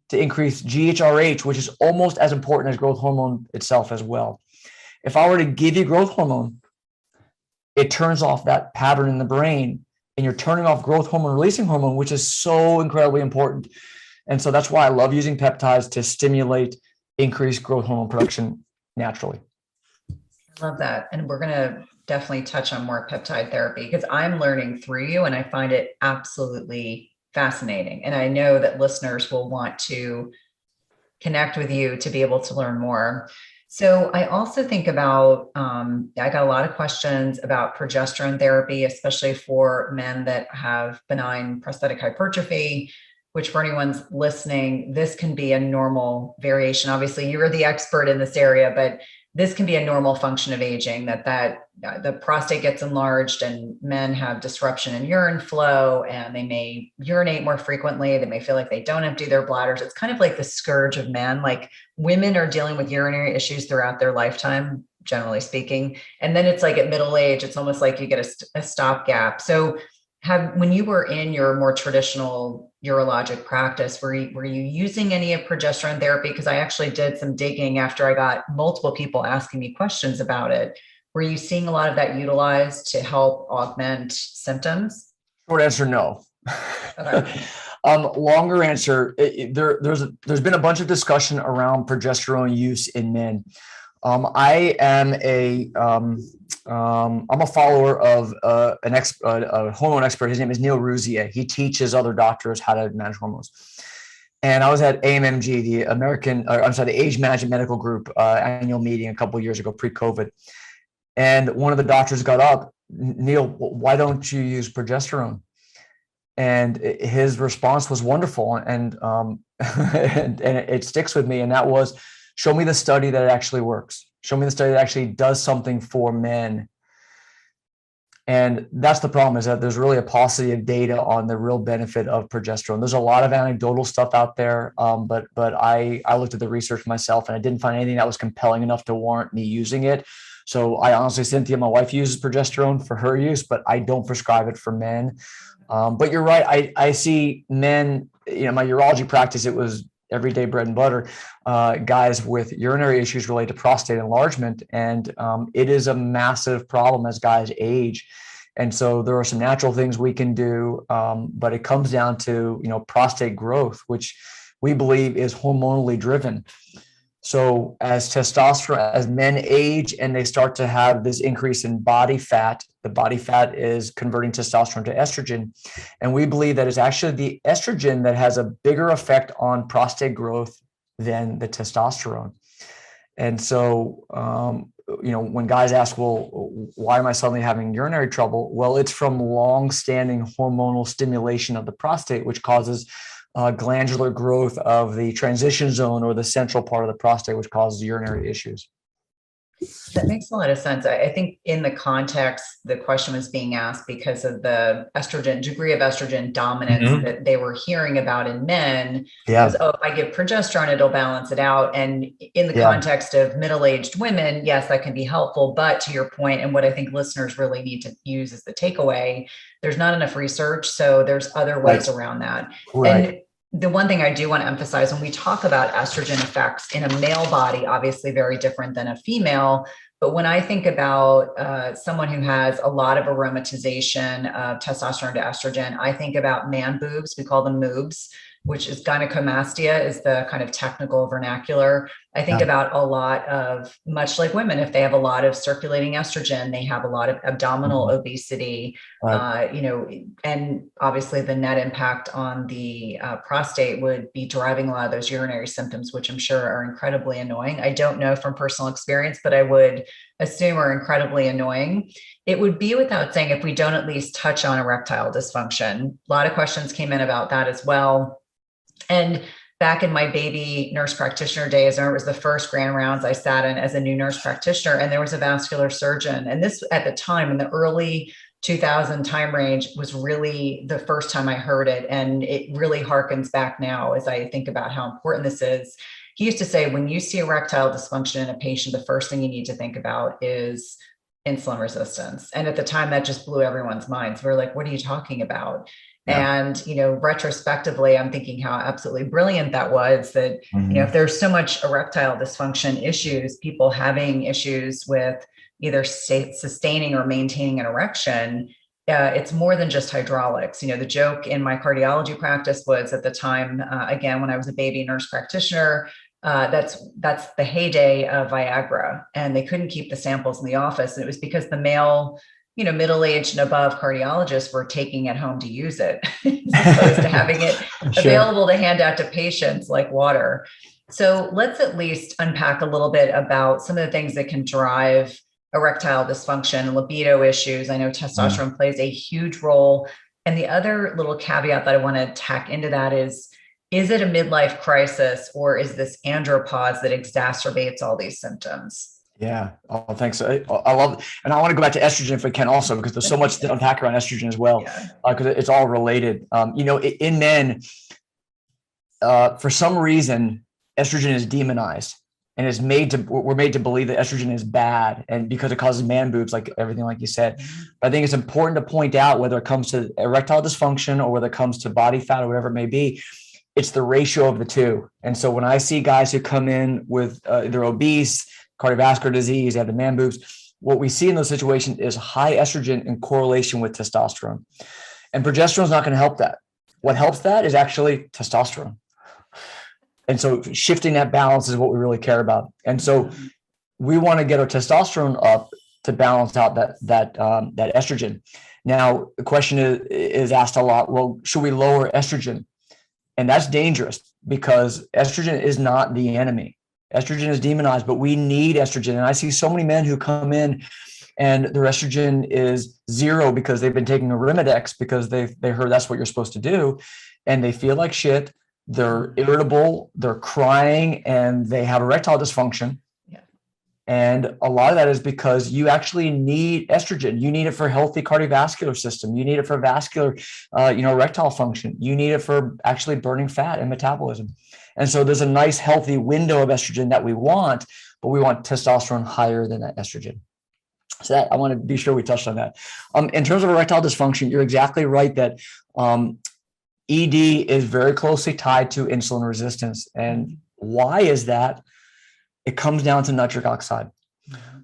to increase GHRH, which is almost as important as growth hormone itself as well. If I were to give you growth hormone, it turns off that pattern in the brain, and you're turning off growth hormone releasing hormone, which is so incredibly important. And so that's why I love using peptides to stimulate increased growth hormone production naturally. I love that. And we're going to definitely touch on more peptide therapy, because I'm learning through you and I find it absolutely fascinating. And I know that listeners will want to connect with you to be able to learn more. So I also think about, I got a lot of questions about progesterone therapy, especially for men that have benign prostatic hypertrophy, which for anyone's listening, this can be a normal variation. Obviously, you're the expert in this area, but this can be a normal function of aging, that the prostate gets enlarged and men have disruption in urine flow, and they may urinate more frequently. They may feel like they don't empty their bladders. It's kind of like the scourge of men. Like, women are dealing with urinary issues throughout their lifetime, generally speaking. And then it's like at middle age, it's almost like you get a stopgap. So when you were in your more traditional urologic practice, were you using any of progesterone therapy? Because I actually did some digging after I got multiple people asking me questions about it. Were you seeing a lot of that utilized to help augment symptoms? Short answer, no. Okay. Longer answer, there's been a bunch of discussion around progesterone use in men. I am I'm a follower of a hormone expert. His name is Neil Rouzier. He teaches other doctors how to manage hormones. And I was at AMMG, the Age Management Medical Group annual meeting a couple of years ago, pre-COVID. And one of the doctors got up, Neil, why don't you use progesterone? And his response was wonderful, and and it sticks with me. And that was, show me the study that it actually works. Show me the study that actually does something for men. And that's the problem, is that there's really a paucity of data on the real benefit of progesterone. There's a lot of anecdotal stuff out there, but I looked at the research myself and I didn't find anything that was compelling enough to warrant me using it. So I honestly, Cynthia, my wife uses progesterone for her use, but I don't prescribe it for men. But you're right. I see men, my urology practice, it was everyday bread and butter, guys with urinary issues related to prostate enlargement. And it is a massive problem as guys age. And so there are some natural things we can do, but it comes down to, prostate growth, which we believe is hormonally driven. So as testosterone, as men age and they start to have this increase in body fat, the body fat is converting testosterone to estrogen. And we believe that it's actually the estrogen that has a bigger effect on prostate growth than the testosterone. And so, when guys ask, well, why am I suddenly having urinary trouble? Well, it's from long-standing hormonal stimulation of the prostate, which causes glandular growth of the transition zone or the central part of the prostate, which causes urinary issues. That makes a lot of sense. I think in the context, the question was being asked because of the degree of estrogen dominance that they were hearing about in men. Yeah. Because, if I give progesterone, it'll balance it out. And in the context of middle-aged women, yes, that can be helpful. But to your point, and what I think listeners really need to use as the takeaway, there's not enough research. So there's other ways around that. Right. And the one thing I do want to emphasize when we talk about estrogen effects in a male body, obviously very different than a female. But when I think about someone who has a lot of aromatization of testosterone to estrogen, I think about man boobs. We call them moobs, which is gynecomastia is the kind of technical vernacular. I think about a lot of, much like women, if they have a lot of circulating estrogen, they have a lot of abdominal obesity, and obviously the net impact on the prostate would be driving a lot of those urinary symptoms, which I'm sure are incredibly annoying. I don't know from personal experience, but I would assume are incredibly annoying. It would be without saying if we don't at least touch on erectile dysfunction. A lot of questions came in about that as well. And back in my baby nurse practitioner days, it was the first grand rounds I sat in as a new nurse practitioner, and there was a vascular surgeon. And this, at the time, in the early 2000 time range, was really the first time I heard it. And it really harkens back now as I think about how important this is. He used to say, when you see erectile dysfunction in a patient, the first thing you need to think about is insulin resistance. And at the time, that just blew everyone's minds. We're like, what are you talking about? Yeah. And, retrospectively, I'm thinking how absolutely brilliant that was, that, if there's so much erectile dysfunction issues, people having issues with either sustaining or maintaining an erection, it's more than just hydraulics. The joke in my cardiology practice was, at the time, again, when I was a baby nurse practitioner, that's the heyday of Viagra, and they couldn't keep the samples in the office. And it was because the male, middle-aged and above cardiologists were taking it home to use it as opposed to having it available to hand out to patients like water. So let's at least unpack a little bit about some of the things that can drive erectile dysfunction, libido issues. I know testosterone plays a huge role. And the other little caveat that I want to tack into that is it a midlife crisis, or is this andropause that exacerbates all these symptoms? Yeah. Oh, thanks. I love it. And I want to go back to estrogen if we can also, because there's so much to unpack around estrogen as well, because it's all related. In men, for some reason, estrogen is demonized and we're made to believe that estrogen is bad, and because it causes man boobs, like everything, like you said. But I think it's important to point out, whether it comes to erectile dysfunction or whether it comes to body fat or whatever it may be, it's the ratio of the two. And so when I see guys who come in with they're obese, cardiovascular disease, they have the man boobs, what we see in those situations is high estrogen in correlation with testosterone. And progesterone is not going to help that. What helps that is actually testosterone. And so shifting that balance is what we really care about. And so we want to get our testosterone up to balance out that estrogen. Now, the question is asked a lot, well, should we lower estrogen? And that's dangerous, because estrogen is not the enemy. Estrogen is demonized, but we need estrogen. And I see so many men who come in and their estrogen is 0 because they've been taking Arimidex because they heard that's what you're supposed to do. And they feel like shit. They're irritable, they're crying, and they have erectile dysfunction. And a lot of that is because you actually need estrogen. You need it for healthy cardiovascular system. You need it for vascular, erectile function. You need it for actually burning fat and metabolism. And so there's a nice healthy window of estrogen that we want, but we want testosterone higher than that estrogen. So that I want to be sure we touched on that. In terms of erectile dysfunction, you're exactly right that ED is very closely tied to insulin resistance. And why is that? It comes down to nitric oxide.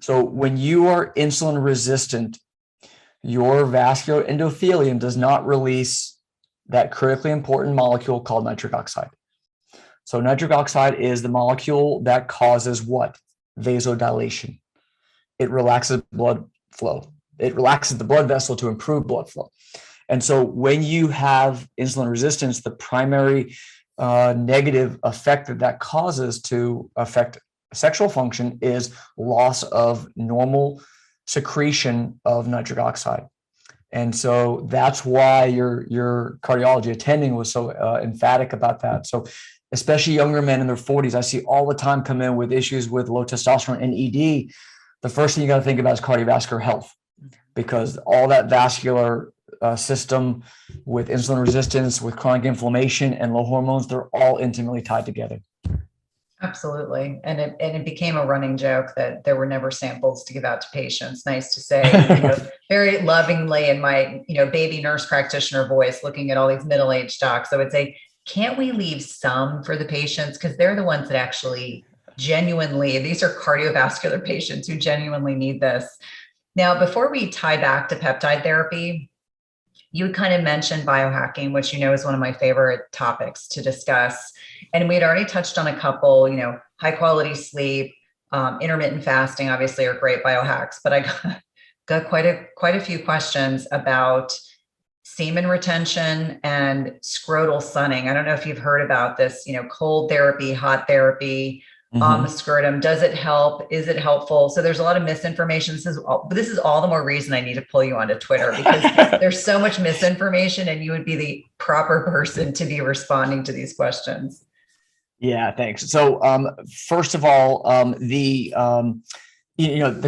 So when you are insulin resistant, your vascular endothelium does not release that critically important molecule called nitric oxide. So nitric oxide is the molecule that causes what? Vasodilation. It relaxes blood flow. It relaxes the blood vessel to improve blood flow. And so when you have insulin resistance, the primary negative effect that causes to affect sexual function is loss of normal secretion of nitric oxide. And so that's why your cardiology attending was so emphatic about that. So especially younger men in their 40s, I see all the time come in with issues with low testosterone and ED. The first thing you got to think about is cardiovascular health, because all that vascular system with insulin resistance, with chronic inflammation and low hormones, they're all intimately tied together. Absolutely. And it became a running joke that there were never samples to give out to patients. Nice to say, very lovingly in my, baby nurse practitioner voice, looking at all these middle-aged docs. I would say, can't we leave some for the patients? Because they're the ones that actually genuinely, these are cardiovascular patients who genuinely need this. Now, before we tie back to peptide therapy, you kind of mentioned biohacking, which is one of my favorite topics to discuss. And we had already touched on a couple, high quality sleep, intermittent fasting, obviously are great biohacks, but I got quite a few questions about semen retention and scrotal sunning. I don't know if you've heard about this, cold therapy, hot therapy, on the scrotum. Does it help? Is it helpful? So there's a lot of misinformation. This is all the more reason I need to pull you onto Twitter, because there's so much misinformation, and you would be the proper person to be responding to these questions. Yeah, thanks. So first of all, the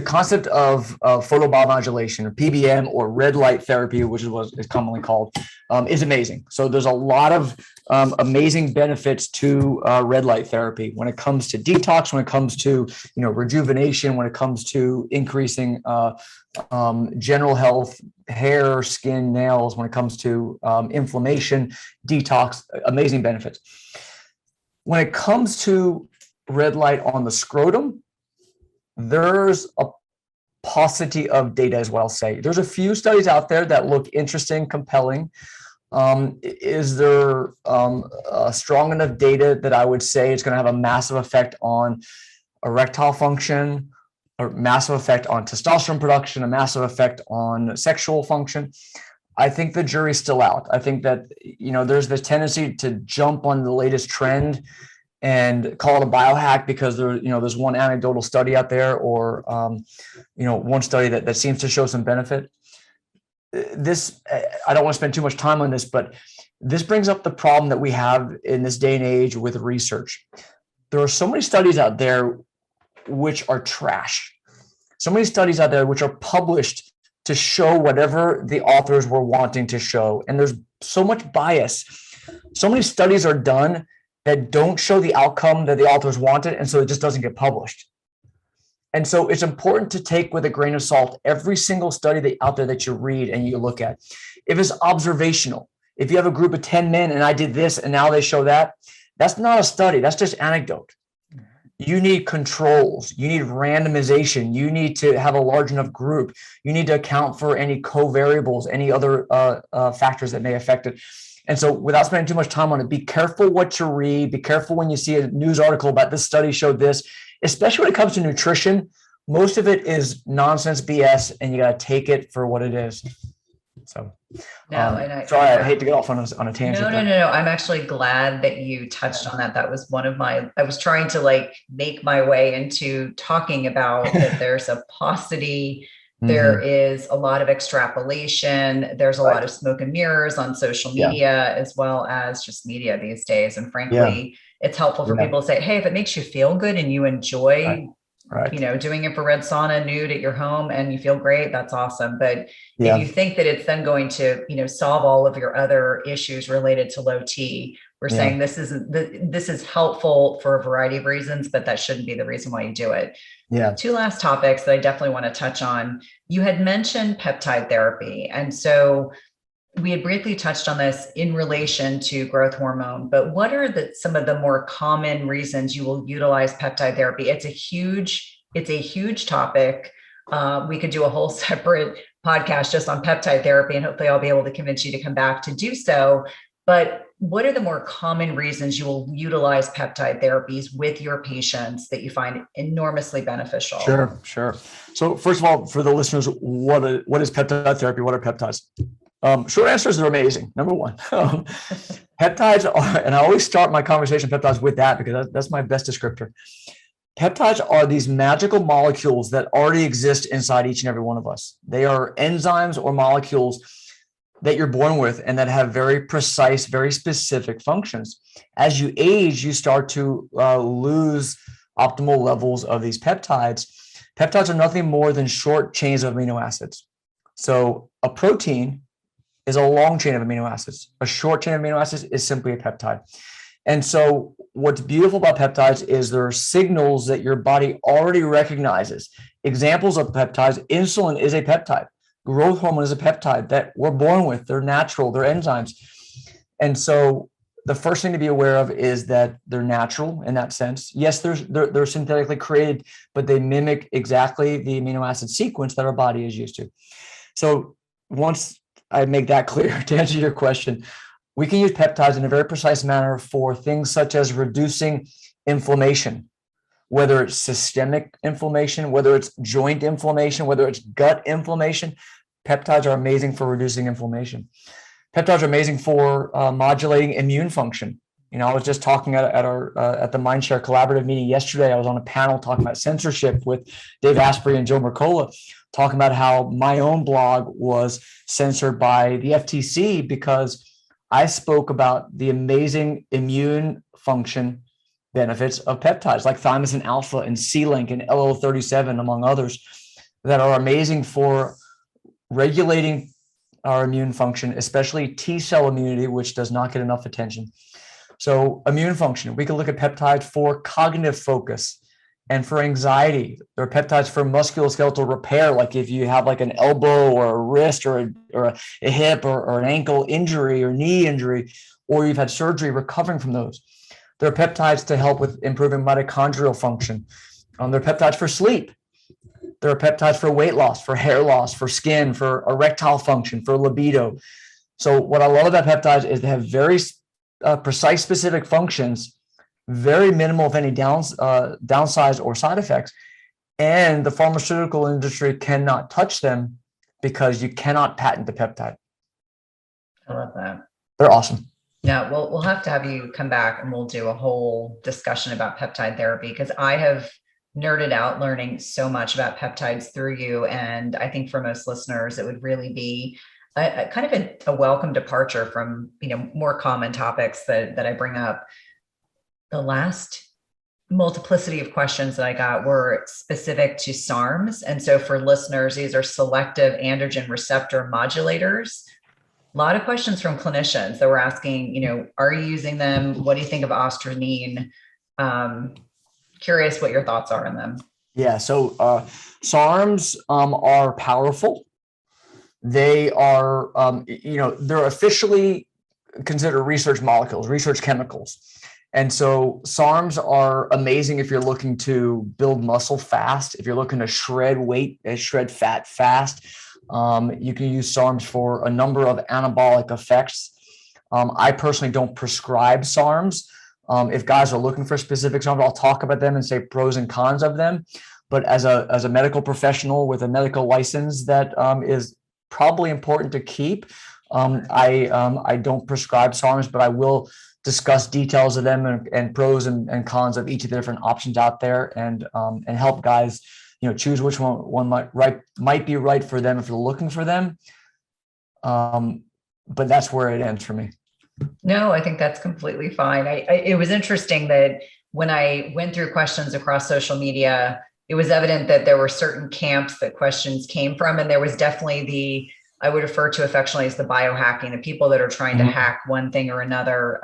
concept of photobiomodulation, or PBM, or red light therapy, which is what is commonly called, is amazing. So there's a lot of amazing benefits to red light therapy when it comes to detox, when it comes to rejuvenation, when it comes to increasing general health, hair, skin, nails, when it comes to inflammation, detox, amazing benefits. When it comes to red light on the scrotum, there's a paucity of data, is what I'll say. There's a few studies out there that look interesting, compelling. Is there strong enough data that I would say it's going to have a massive effect on erectile function, or massive effect on testosterone production, a massive effect on sexual function? I think the jury's still out. I think that, there's this tendency to jump on the latest trend and call it a biohack because there's one anecdotal study out there, or one study that seems to show some benefit. I don't want to spend too much time on this, but this brings up the problem that we have in this day and age with research. There are so many studies out there which are trash. So many studies out there which are published to show whatever the authors were wanting to show. And there's so much bias. So many studies are done that don't show the outcome that the authors wanted, and so it just doesn't get published. And so it's important to take with a grain of salt every single study out there that you read and you look at. If it's observational, if you have a group of 10 men and I did this and now they show that, that's not a study, that's just anecdote. You need controls, you need randomization, you need to have a large enough group, you need to account for any covariables, any other factors that may affect it. And so without spending too much time on it, be careful what you read, be careful when you see a news article about this study showed this, especially when it comes to nutrition. Most of it is nonsense BS, and you got to take it for what it is. So, sorry, I hate to get off on a tangent. No. I'm actually glad that you touched on that. That was one of I was trying to make my way into talking about that there's a paucity. There is a lot of extrapolation. There's a lot of smoke and mirrors on social media, as well as just media these days. And frankly, it's helpful for people to say, hey, if it makes you feel good and you enjoy Right. doing infrared sauna nude at your home and you feel great, that's awesome. But Yeah. if you think that it's then going to, solve all of your other issues related to low T, we're saying this is helpful for a variety of reasons, but that shouldn't be the reason why you do it. Yeah. Two last topics that I definitely want to touch on. You had mentioned peptide therapy. And so we had briefly touched on this in relation to growth hormone, but what are some of the more common reasons you will utilize peptide therapy? It's a huge topic. We could do a whole separate podcast just on peptide therapy, and hopefully I'll be able to convince you to come back to do so. But what are the more common reasons you will utilize peptide therapies with your patients that you find enormously beneficial? Sure. So first of all, for the listeners, what is peptide therapy? What are peptides? Short answers are amazing. Number one, peptides are, and I always start my conversation peptides with that because that's my best descriptor. Peptides are these magical molecules that already exist inside each and every one of us. They are enzymes or molecules that you're born with and that have very precise, very specific functions. As you age, you start to lose optimal levels of these peptides. Peptides are nothing more than short chains of amino acids. So a protein is a long chain of amino acids. A short chain of amino acids is simply a peptide. And so what's beautiful about peptides is there are signals that your body already recognizes. Examples of peptides: insulin is a peptide. Growth hormone is a peptide that we're born with. They're natural, they're enzymes. And so the first thing to be aware of is that they're natural in that sense. Yes, they're synthetically created, but they mimic exactly the amino acid sequence that our body is used to. So once I make that clear, to answer your question, we can use peptides in a very precise manner for things such as reducing inflammation, whether it's systemic inflammation, whether it's joint inflammation, whether it's gut inflammation. Peptides are amazing for reducing inflammation. Peptides are amazing for modulating immune function. I was just talking at the Mindshare Collaborative meeting yesterday. I was on a panel talking about censorship with Dave Asprey and Joe Mercola, talking about how my own blog was censored by the FTC because I spoke about the amazing immune function benefits of peptides like thymosin alpha and C-Link and LO37, among others, that are amazing for regulating our immune function, especially T cell immunity, which does not get enough attention. So immune function, we can look at peptides for cognitive focus and for anxiety. There are peptides for musculoskeletal repair, like if you have like an elbow or a wrist or a hip or an ankle injury or knee injury, or you've had surgery recovering from those. There are peptides to help with improving mitochondrial function. There are peptides for sleep. There are peptides for weight loss, for hair loss, for skin, for erectile function, for libido. So what I love about peptides is they have very precise, specific functions, very minimal, if any, downsides or side effects. And the pharmaceutical industry cannot touch them because you cannot patent the peptide. I love that. They're awesome. Yeah, we'll have to have you come back and we'll do a whole discussion about peptide therapy because I have nerded out learning so much about peptides through you. And I think for most listeners, it would really be a kind of a welcome departure from, more common topics that I bring up. The last multiplicity of questions that I got were specific to SARMs. And so for listeners, these are selective androgen receptor modulators. A lot of questions from clinicians that were asking, are you using them? What do you think of ostranine? Curious what your thoughts are on them. Yeah, so SARMs are powerful. They are, they're officially considered research molecules, research chemicals. And so SARMs are amazing if you're looking to build muscle fast, if you're looking to shred weight and shred fat fast. You can use SARMs for a number of anabolic effects. I personally don't prescribe SARMs. If guys are looking for specific SARMs, I'll talk about them and say pros and cons of them. But as a medical professional with a medical license, that is probably important to keep. I don't prescribe SARMs, but I will discuss details of them and pros and cons of each of the different options out there, and help guys, choose which one might be right for them if they're looking for them. But that's where it ends for me. No, I think that's completely fine. It was interesting that when I went through questions across social media, it was evident that there were certain camps that questions came from. And there was definitely I would refer to affectionately as the biohacking, the people that are trying to hack one thing or another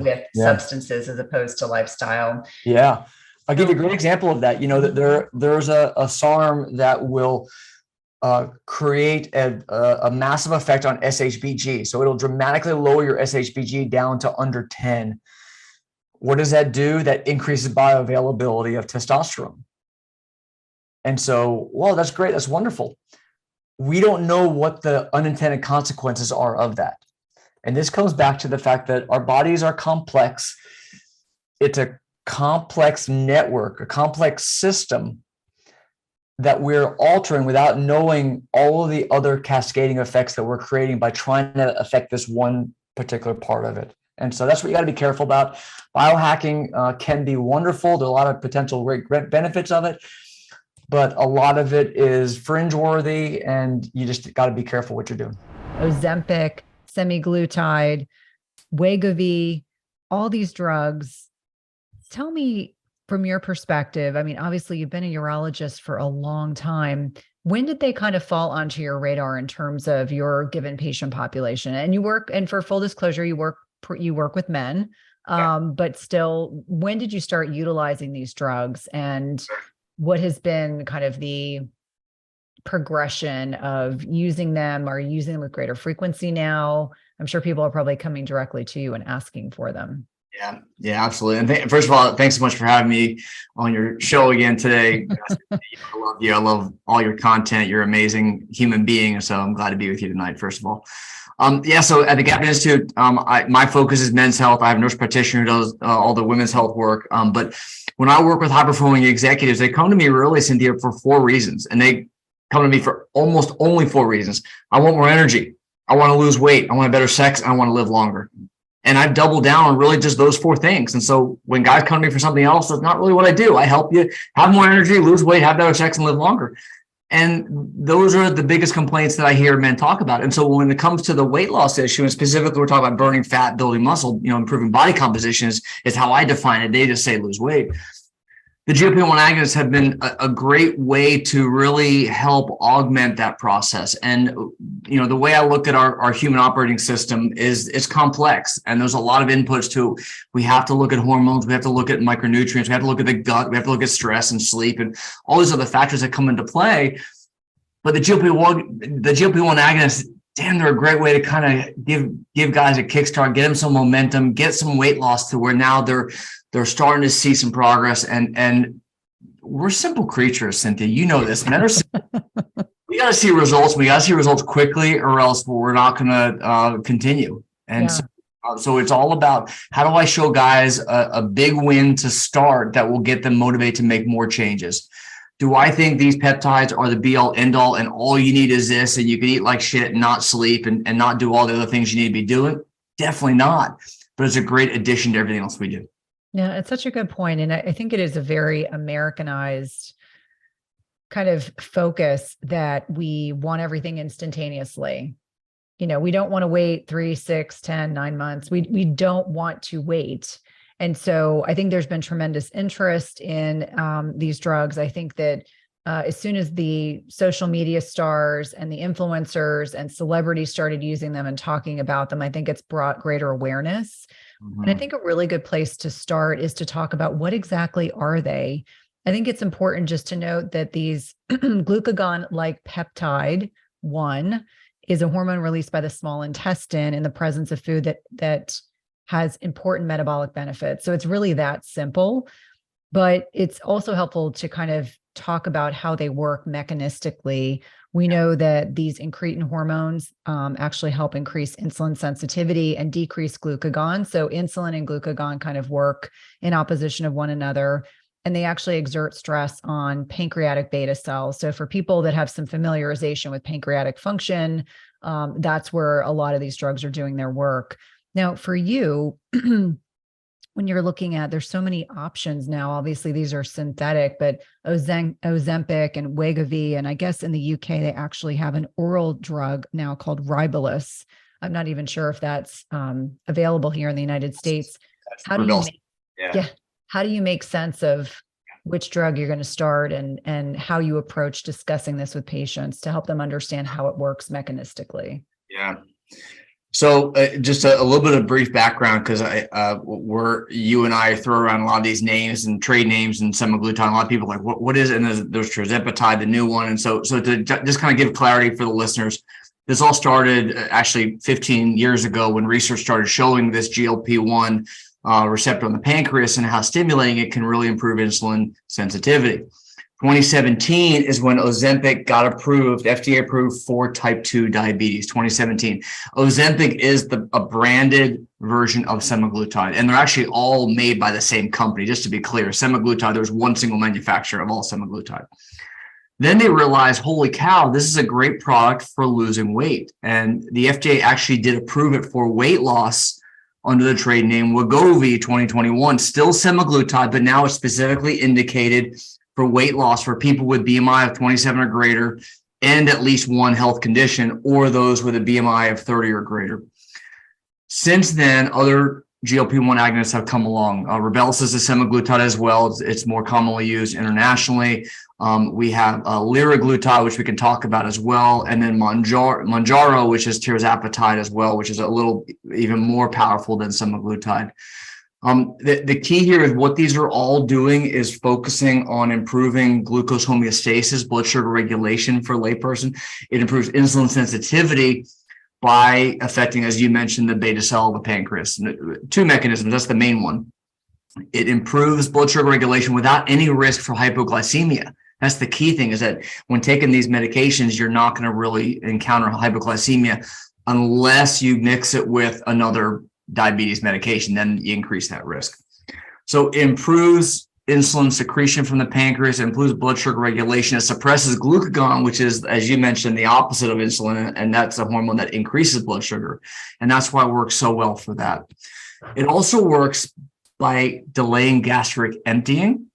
with substances as opposed to lifestyle. Yeah. I'll give you a great example of that. There's a SARM that will create a massive effect on SHBG. So it'll dramatically lower your SHBG down to under 10. What does that do? That increases bioavailability of testosterone. And so, well, that's great. That's wonderful. We don't know what the unintended consequences are of that. And this comes back to the fact that our bodies are complex. It's a complex network, a complex system that we're altering without knowing all of the other cascading effects that we're creating by trying to affect this one particular part of it. And so that's what you got to be careful about. Biohacking can be wonderful. There are a lot of potential great benefits of it, but a lot of it is fringe worthy, and you just got to be careful what you're doing. Ozempic, Semaglutide, Wegovy, all these drugs. Tell me from your perspective, I mean, obviously you've been a urologist for a long time. When did they kind of fall onto your radar in terms of your given patient population? And you work, and for full disclosure, you work with men, but still, when did you start utilizing these drugs, and what has been kind of the progression of using them? Are you using them with greater frequency now? I'm sure people are probably coming directly to you and asking for them. Yeah, absolutely. And first of all, thanks so much for having me on your show again today. I love you. I love all your content. You're an amazing human being. So I'm glad to be with you tonight, first of all. So at the Gapin Institute, my focus is men's health. I have a nurse practitioner who does all the women's health work. But when I work with high-performing executives, they come to me really, Cynthia, for 4 reasons. And they come to me for almost only 4 reasons. I want more energy. I want to lose weight. I want better sex. And I want to live longer. And I've doubled down on really just those 4 things. And so when guys come to me for something else, that's not really what I do. I help you have more energy, lose weight, have better sex, and live longer. And those are the biggest complaints that I hear men talk about. And so when it comes to the weight loss issue, and specifically we're talking about burning fat, building muscle, improving body composition is how I define it. They just say lose weight. The GLP-1 agonists have been a great way to really help augment that process. And, the way I look at our human operating system is it's complex, and there's a lot of inputs to it. We have to look at hormones. We have to look at micronutrients. We have to look at the gut. We have to look at stress and sleep and all these other factors that come into play. But the GLP-1 agonists, damn, they're a great way to kind of give guys a kickstart, get them some momentum, get some weight loss to where now they're starting to see some progress. And we're simple creatures, Cynthia. You know this. Men are simple. We got to see results. We got to see results quickly, or else we're not going to continue. And so it's all about, how do I show guys a big win to start that will get them motivated to make more changes? Do I think these peptides are the be all end all, and all you need is this, and you can eat like shit and not sleep and not do all the other things you need to be doing? Definitely not. But it's a great addition to everything else we do. Yeah, it's such a good point. And I think it is a very Americanized kind of focus that we want everything instantaneously. We don't want to wait 3, 6, 10, 9 months. We don't want to wait. And so I think there's been tremendous interest in these drugs. I think that as soon as the social media stars and the influencers and celebrities started using them and talking about them, I think it's brought greater awareness. Mm-hmm. And I think a really good place to start is to talk about what exactly are they. I think it's important just to note that these glucagon-like peptide 1 is a hormone released by the small intestine in the presence of food that has important metabolic benefits. So it's really that simple, but it's also helpful to kind of talk about how they work mechanistically. We know that these incretin hormones actually help increase insulin sensitivity and decrease glucagon. So insulin and glucagon kind of work in opposition of one another, and they actually exert stress on pancreatic beta cells. So for people that have some familiarization with pancreatic function, that's where a lot of these drugs are doing their work. Now, for you, when you're looking at, there's so many options now. Obviously, these are synthetic, but Ozempic and Wegovy, and I guess in the UK, they actually have an oral drug now called Rybelsus. I'm not even sure if that's available here in the United States. How do you make sense of which drug you're going to start and how you approach discussing this with patients to help them understand how it works mechanistically. Yeah. So just a little bit of brief background, because you and I throw around a lot of these names and trade names and semaglutide. A lot of people are like, what is it? And there's tirzepatide, the new one. And so to just kind of give clarity for the listeners, this all started actually 15 years ago when research started showing this GLP-1 receptor on the pancreas and how stimulating it can really improve insulin sensitivity. 2017 is when Ozempic got approved, FDA approved for type 2 diabetes, 2017. Ozempic is a branded version of semaglutide, and they're actually all made by the same company, just to be clear. Semaglutide, there's one single manufacturer of all semaglutide. Then they realized, holy cow, this is a great product for losing weight. And the FDA actually did approve it for weight loss under the trade name Wegovy 2021, still semaglutide, but now it's specifically indicated for weight loss for people with BMI of 27 or greater and at least one health condition, or those with a BMI of 30 or greater. Since then, other GLP-1 agonists have come along. Rybelsus is semaglutide as well. It's more commonly used internationally. We have liraglutide, which we can talk about as well. And then Mounjaro, which is tirzepatide as well, which is a little even more powerful than semaglutide. The key here is what these are all doing is focusing on improving glucose homeostasis, blood sugar regulation for a layperson. It improves insulin sensitivity by affecting, as you mentioned, the beta cell of the pancreas. Two mechanisms, that's the main one. It improves blood sugar regulation without any risk for hypoglycemia. That's the key thing, is that when taking these medications, you're not going to really encounter hypoglycemia unless you mix it with another diabetes medication, then you increase that risk. So it improves insulin secretion from the pancreas, improves blood sugar regulation. It suppresses glucagon, which is, as you mentioned, the opposite of insulin, and that's a hormone that increases blood sugar. And that's why it works so well for that. It also works by delaying gastric emptying.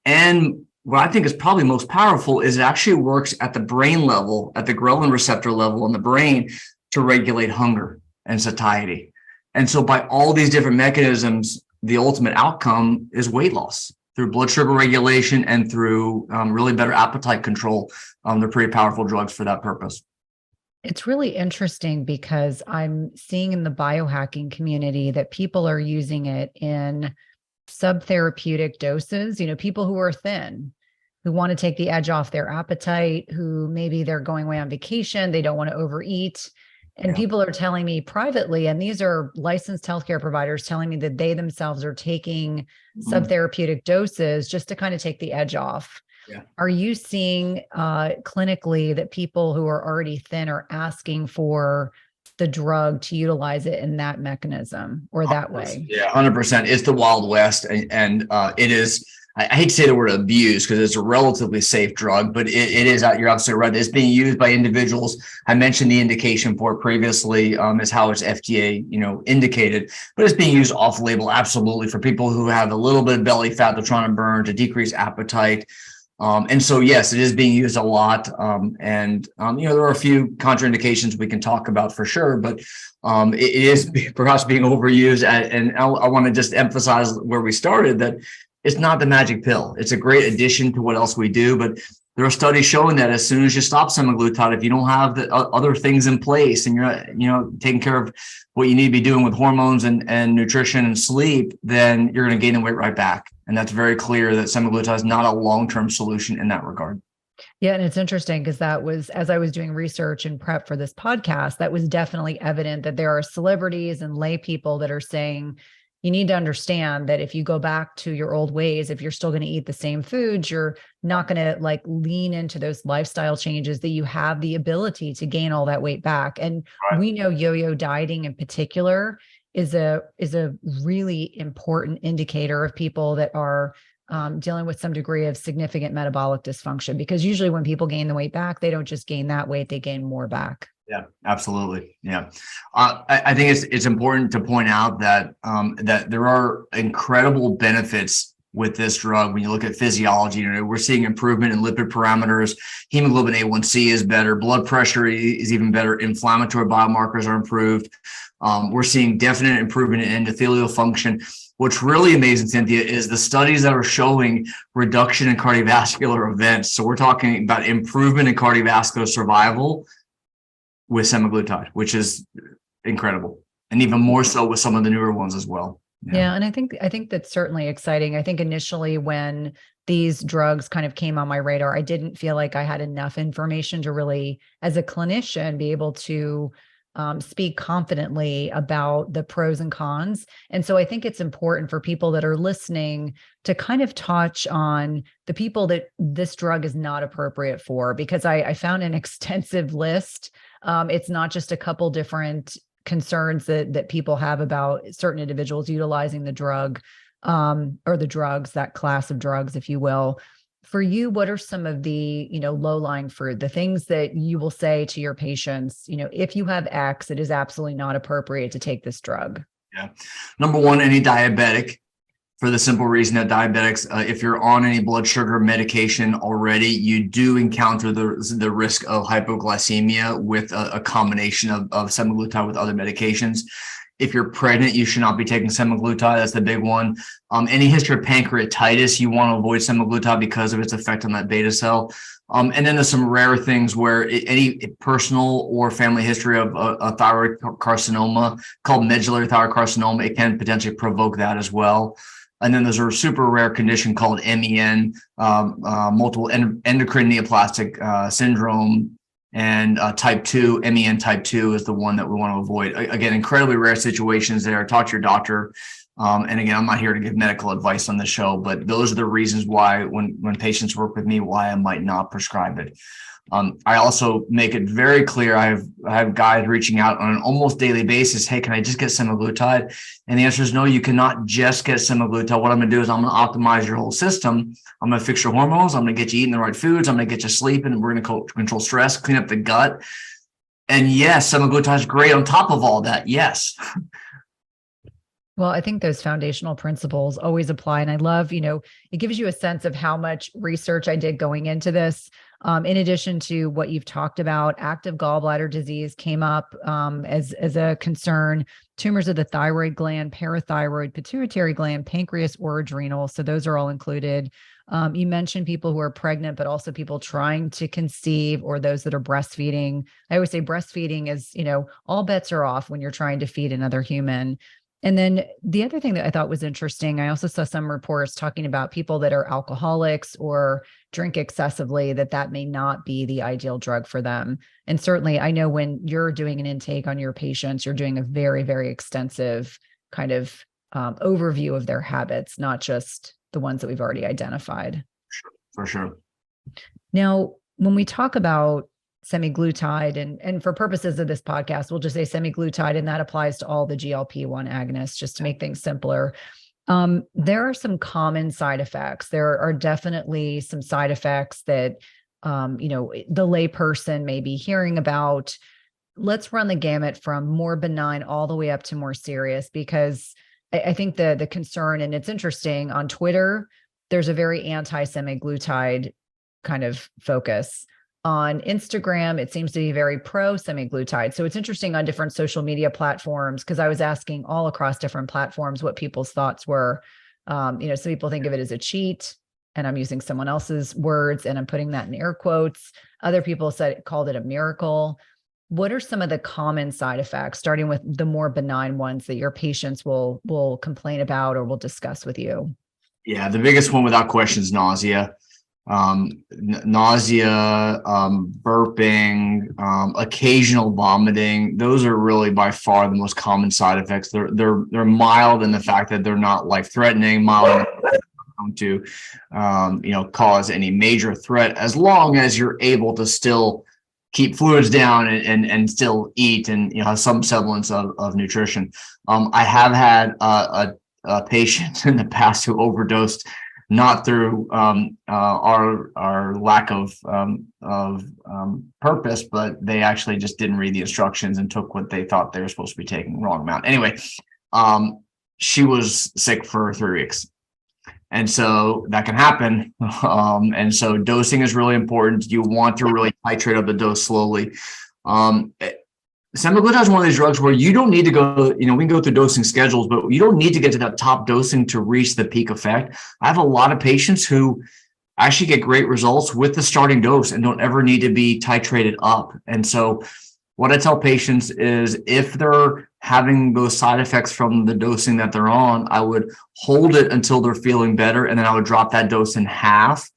And what I think is probably most powerful is it actually works at the brain level, at the ghrelin receptor level in the brain, to regulate hunger and satiety. And so by all these different mechanisms, the ultimate outcome is weight loss through blood sugar regulation and through really better appetite control. They're pretty powerful drugs for that purpose. It's really interesting because I'm seeing in the biohacking community that people are using it in subtherapeutic doses, people who are thin, who want to take the edge off their appetite, who maybe they're going away on vacation, they don't want to overeat. And people are telling me privately, and these are licensed healthcare providers telling me that they themselves are taking subtherapeutic doses just to kind of take the edge off. Yeah. Are you seeing clinically that people who are already thin are asking for the drug to utilize it in that mechanism or that way? Yeah, 100%. It's the Wild West, and it is. I hate to say the word abuse because it's a relatively safe drug, but it is, you're absolutely right. It's being used by individuals. I mentioned the indication for it previously as how it's FDA, indicated, but it's being used off label. Absolutely. For people who have a little bit of belly fat they're trying to burn to decrease appetite. And so, yes, it is being used a lot. And there are a few contraindications we can talk about for sure, but it is perhaps being overused. And I want to just emphasize where we started, that it's not the magic pill. It's a great addition to what else we do, but there are studies showing that as soon as you stop semaglutide, if you don't have the other things in place and you're taking care of what you need to be doing with hormones and nutrition and sleep, then you're going to gain the weight right back. And that's very clear that semaglutide is not a long-term solution in that regard. Yeah. And it's interesting because that was, as I was doing research and prep for this podcast, that was definitely evident that there are celebrities and lay people that are saying, you need to understand that if you go back to your old ways, if you're still going to eat the same foods, you're not going to lean into those lifestyle changes, that you have the ability to gain all that weight back. And we know yo-yo dieting in particular is a really important indicator of people that are dealing with some degree of significant metabolic dysfunction, because usually when people gain the weight back, they don't just gain that weight, they gain more back. Yeah, absolutely. Yeah. I think it's important to point out that that there are incredible benefits with this drug. When you look at physiology, we're seeing improvement in lipid parameters. Hemoglobin A1C is better. Blood pressure is even better. Inflammatory biomarkers are improved. We're seeing definite improvement in endothelial function. what's really amazing, Cynthia, is the studies that are showing reduction in cardiovascular events. So we're talking about improvement in cardiovascular survival with semaglutide, which is incredible. And even more so with some of the newer ones as well. Yeah. And I think that's certainly exciting. I think initially when these drugs kind of came on my radar, I didn't feel like I had enough information to really, as a clinician, be able to speak confidently about the pros and cons. And so I think it's important for people that are listening to kind of touch on the people that this drug is not appropriate for, because I found an extensive list. It's not just a couple different concerns that people have about certain individuals utilizing the drug or the drugs, that class of drugs, if you will. For you, what are some of the, low-lying fruit, the things that you will say to your patients, if you have X, it is absolutely not appropriate to take this drug? Yeah. Number one, any diabetic, for the simple reason that diabetics, if you're on any blood sugar medication already, you do encounter the risk of hypoglycemia with a combination of semaglutide with other medications. If you're pregnant, you should not be taking semaglutide. That's the big one. Any history of pancreatitis, you want to avoid semaglutide because of its effect on that beta cell. And then there's some rare things where any personal or family history of a thyroid carcinoma called medullary thyroid carcinoma, it can potentially provoke that as well. And then there's a super rare condition called MEN, multiple endocrine neoplastic syndrome. And type 2, MEN type 2 is the one that we want to avoid. Again, incredibly rare situations there. Talk to your doctor. And again, I'm not here to give medical advice on the show, but those are the reasons why when patients work with me, why I might not prescribe it. I also make it very clear. I have guys reaching out on an almost daily basis. Hey, can I just get semaglutide? And the answer is no, you cannot just get semaglutide. What I'm going to do is I'm going to optimize your whole system. I'm going to fix your hormones. I'm going to get you eating the right foods. I'm going to get you sleeping. And we're going to control stress, clean up the gut. And yes, semaglutide is great on top of all that. Yes. Well, I think those foundational principles always apply. And I love, it gives you a sense of how much research I did going into this. In addition to what you've talked about, active gallbladder disease came up as a concern, tumors of the thyroid gland, parathyroid, pituitary gland, pancreas, or adrenal. So those are all included. You mentioned people who are pregnant, but also people trying to conceive or those that are breastfeeding. I always say breastfeeding is, all bets are off when you're trying to feed another human. And then the other thing that I thought was interesting, I also saw some reports talking about people that are alcoholics or drink excessively, that may not be the ideal drug for them. And certainly I know when you're doing an intake on your patients, you're doing a very, very extensive kind of overview of their habits, not just the ones that we've already identified. For sure. Now, when we talk about semaglutide, and for purposes of this podcast, we'll just say semaglutide, and that applies to all the GLP-1 agonists, just to make things simpler. There are some common side effects. There are definitely some side effects that, the layperson may be hearing about. Let's run the gamut from more benign all the way up to more serious, because I think the concern, and it's interesting, on Twitter, there's a very anti-semaglutide kind of focus. On Instagram, it seems to be very pro semaglutide. So it's interesting on different social media platforms, because I was asking all across different platforms what people's thoughts were. Some people think of it as a cheat, and I'm using someone else's words and I'm putting that in air quotes. Other people called it a miracle. What are some of the common side effects, starting with the more benign ones that your patients will complain about or will discuss with you? Yeah, the biggest one without question is nausea. Nausea, burping, occasional vomiting. Those are really by far the most common side effects. They're mild in the fact that they're not life-threatening, mild to cause any major threat, as long as you're able to still keep fluids down and still eat and have some semblance of nutrition. I have had a patient in the past who overdosed, not through our lack of purpose, but they actually just didn't read the instructions and took what they thought they were supposed to be taking, wrong amount. Anyway, she was sick for 3 weeks. And so that can happen. And so dosing is really important. You want to really titrate up the dose slowly. Semaglutide is one of these drugs where you don't need to go, we can go through dosing schedules, but you don't need to get to that top dosing to reach the peak effect. I have a lot of patients who actually get great results with the starting dose and don't ever need to be titrated up. And so what I tell patients is if they're having those side effects from the dosing that they're on, I would hold it until they're feeling better. And then I would drop that dose in half.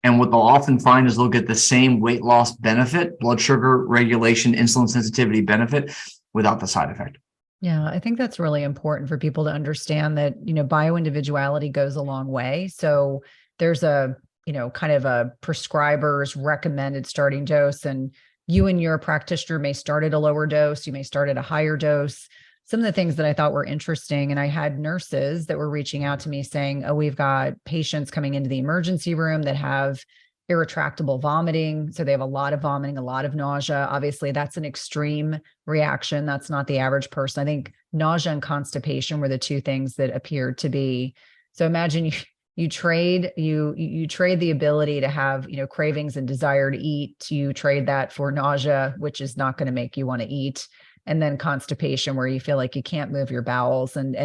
And what they'll often find is they'll get the same weight loss benefit, blood sugar regulation, insulin sensitivity benefit without the side effect. Yeah, I think that's really important for people to understand that, bioindividuality goes a long way. So there's a, kind of a prescriber's recommended starting dose, and you and your practitioner may start at a lower dose. You may start at a higher dose. Some of the things that I thought were interesting, and I had nurses that were reaching out to me saying, oh, we've got patients coming into the emergency room that have irretractable vomiting. So they have a lot of vomiting, a lot of nausea. Obviously, that's an extreme reaction. That's not the average person. I think nausea and constipation were the two things that appeared to be. So imagine you trade the ability to have, cravings and desire to eat. You trade that for nausea, which is not going to make you want to eat. And then constipation, where you feel like you can't move your bowels. And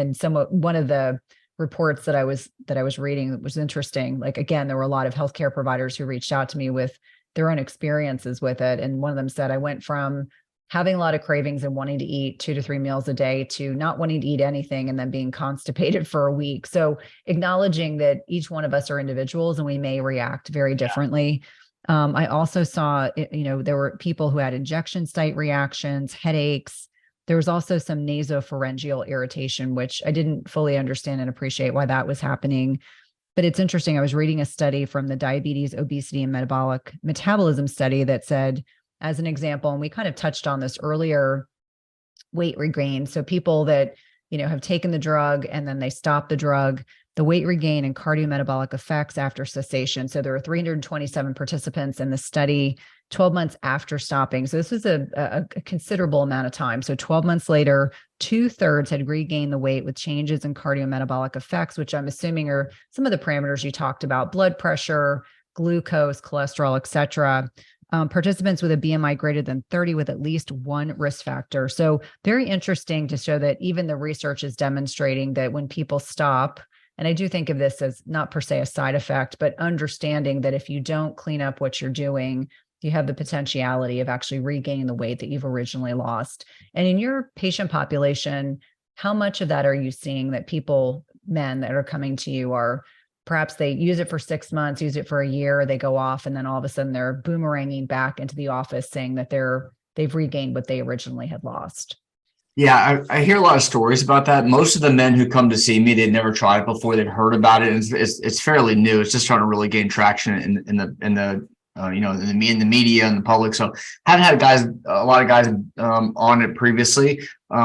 one of the reports that I was reading that was interesting. Like, again, there were a lot of healthcare providers who reached out to me with their own experiences with it. And one of them said, I went from having a lot of cravings and wanting to eat 2 to 3 meals a day to not wanting to eat anything and then being constipated for a week. So acknowledging that each one of us are individuals and we may react very differently. I also saw, there were people who had injection site reactions, headaches. There was also some nasopharyngeal irritation, which I didn't fully understand and appreciate why that was happening. But it's interesting. I was reading a study from the Diabetes, Obesity, and Metabolic Metabolism study that said, as an example, and we kind of touched on this earlier, weight regain. So people that, have taken the drug and then they stop the drug, the weight regain and cardiometabolic effects after cessation. So there were 327 participants in the study 12 months after stopping. So this was a considerable amount of time. So 12 months later, 2/3 had regained the weight with changes in cardiometabolic effects, which I'm assuming are some of the parameters you talked about: blood pressure, glucose, cholesterol, et cetera. Participants with a BMI greater than 30 with at least one risk factor. So very interesting to show that even the research is demonstrating that when people stop, and I do think of this as not per se a side effect, but understanding that if you don't clean up what you're doing, you have the potentiality of actually regaining the weight that you've originally lost. And in your patient population, how much of that are you seeing that men that are coming to you are perhaps they use it for 6 months, use it for a year, they go off, and then all of a sudden they're boomeranging back into the office saying that they've regained what they originally had lost? Yeah, I hear a lot of stories about that. Most of the men who come to see me, they'd never tried it before. They'd heard about it. It's fairly new. It's just trying to really gain traction in the media and the public. So haven't had a lot of guys on it previously.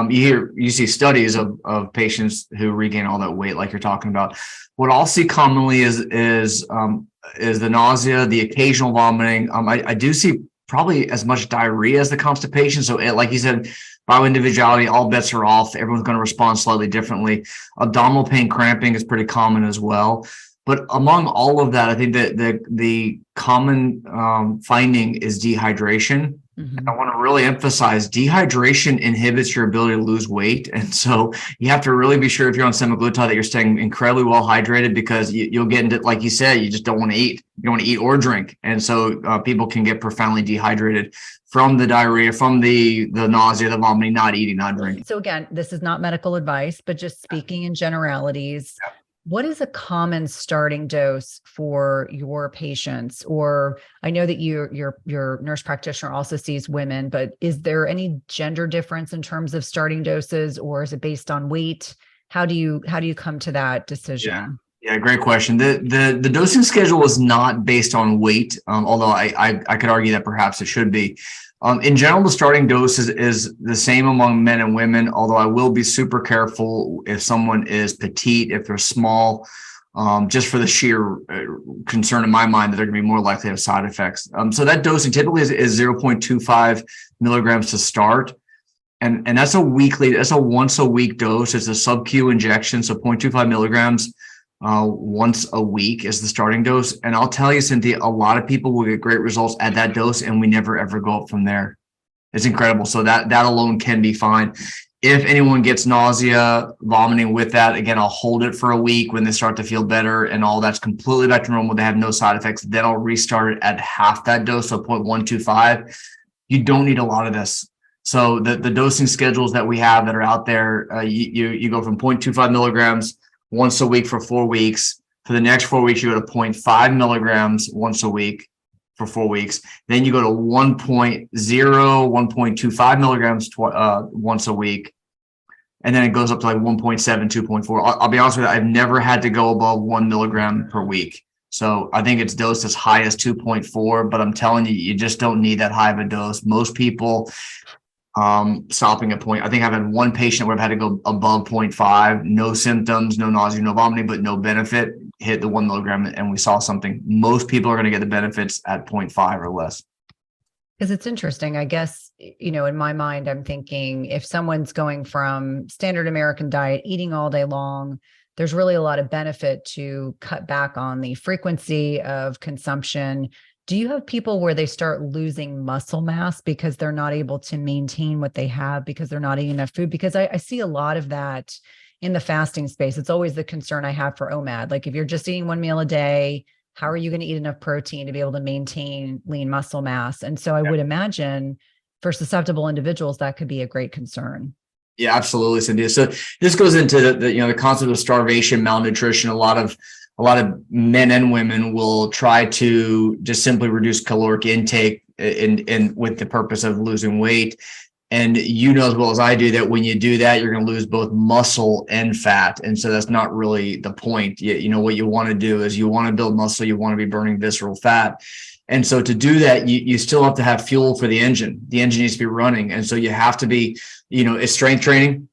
You see studies of patients who regain all that weight, like you're talking about. What I'll see commonly is the nausea, the occasional vomiting. I do see probably as much diarrhea as the constipation. So like you said, bioindividuality, all bets are off. Everyone's going to respond slightly differently. Abdominal pain, cramping is pretty common as well. But among all of that, I think that the common finding is dehydration. Mm-hmm. And I want to really emphasize dehydration inhibits your ability to lose weight. And so you have to really be sure if you're on semaglutide that you're staying incredibly well hydrated, because you'll get into, like you said, you just don't want to eat. You don't want to eat or drink. And so people can get profoundly dehydrated from the diarrhea, from the nausea, the vomiting, not eating, not drinking. So again, this is not medical advice, but just speaking in generalities. Yeah. What is a common starting dose for your patients? Or I know that your nurse practitioner also sees women, but is there any gender difference in terms of starting doses, or is it based on weight? How do you come to that decision? Yeah, great question. The dosing schedule is not based on weight, although I could argue that perhaps it should be. In general, the starting dose is the same among men and women, although I will be super careful if someone is petite, if they're small, just for the sheer concern in my mind that they're going to be more likely to have side effects. So that dosing typically is 0.25 milligrams to start. And that's a once a week dose. It's a sub-Q injection, so 0.25 milligrams once a week is the starting dose. And I'll tell you, Cynthia, a lot of people will get great results at that dose, and we never ever go up from there. It's incredible. So that alone can be fine. If anyone gets nausea, vomiting with that, again, I'll hold it for a week. When they start to feel better and all that's completely back to normal, they have no side effects, then I'll restart it at half that dose, so 0.125. You don't need a lot of this. So the dosing schedules that we have that are out there, you go from 0.25 milligrams once a week for 4 weeks. For the next 4 weeks, you go to 0.5 milligrams once a week for 4 weeks. Then you go to 1.0, 1.25 milligrams once a week. And then it goes up to like 1.7, 2.4. I'll be honest with you, I've never had to go above 1 milligram per week. So I think it's dosed as high as 2.4, but I'm telling you, you just don't need that high of a dose. Most people stopping at point. I think I've had one patient where I've had to go above 0.5, no symptoms, no nausea, no vomiting, but no benefit, hit the 1 milligram and we saw something. Most people are going to get the benefits at 0.5 or less. Because it's interesting, I guess, in my mind, I'm thinking if someone's going from standard American diet, eating all day long, there's really a lot of benefit to cut back on the frequency of consumption. Do you have people where they start losing muscle mass because they're not able to maintain what they have because they're not eating enough food? Because I see a lot of that in the fasting space. It's always the concern I have for OMAD. Like if you're just eating 1 meal a day, how are you going to eat enough protein to be able to maintain lean muscle mass? And so I would imagine for susceptible individuals, that could be a great concern. Yeah, absolutely, Cynthia. So this goes into the concept of starvation, malnutrition. A lot of men and women will try to just simply reduce caloric intake in with the purpose of losing weight. And you know as well as I do that when you do that, you're going to lose both muscle and fat. And so that's not really the point. What you want to do is you want to build muscle, you want to be burning visceral fat. And so to do that, you still have to have fuel for the engine. The engine needs to be running. And so you have to be, it's strength training,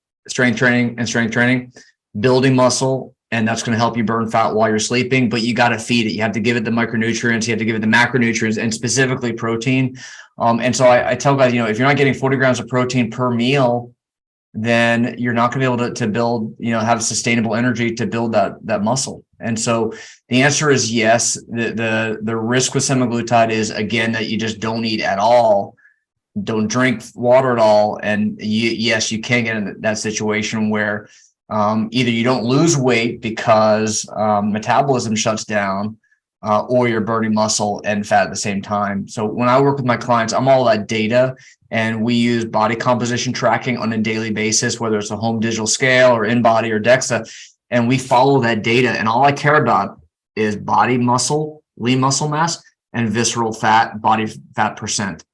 building muscle. And that's going to help you burn fat while you're sleeping, but you got to feed it. You have to give it the micronutrients, you have to give it the macronutrients, and specifically protein. And so I tell guys, if you're not getting 40 grams of protein per meal, then you're not going to be able to build, have sustainable energy to build that muscle. And so the answer is yes. The risk with semaglutide is, again, that you just don't eat at all, don't drink water at all. And yes, you can get in that situation where either you don't lose weight because metabolism shuts down, or you're burning muscle and fat at the same time. So when I work with my clients, I'm all that data, and we use body composition tracking on a daily basis, whether it's a home digital scale or InBody or DEXA, and we follow that data. And all I care about is body muscle, lean muscle mass, and visceral fat, body fat percent.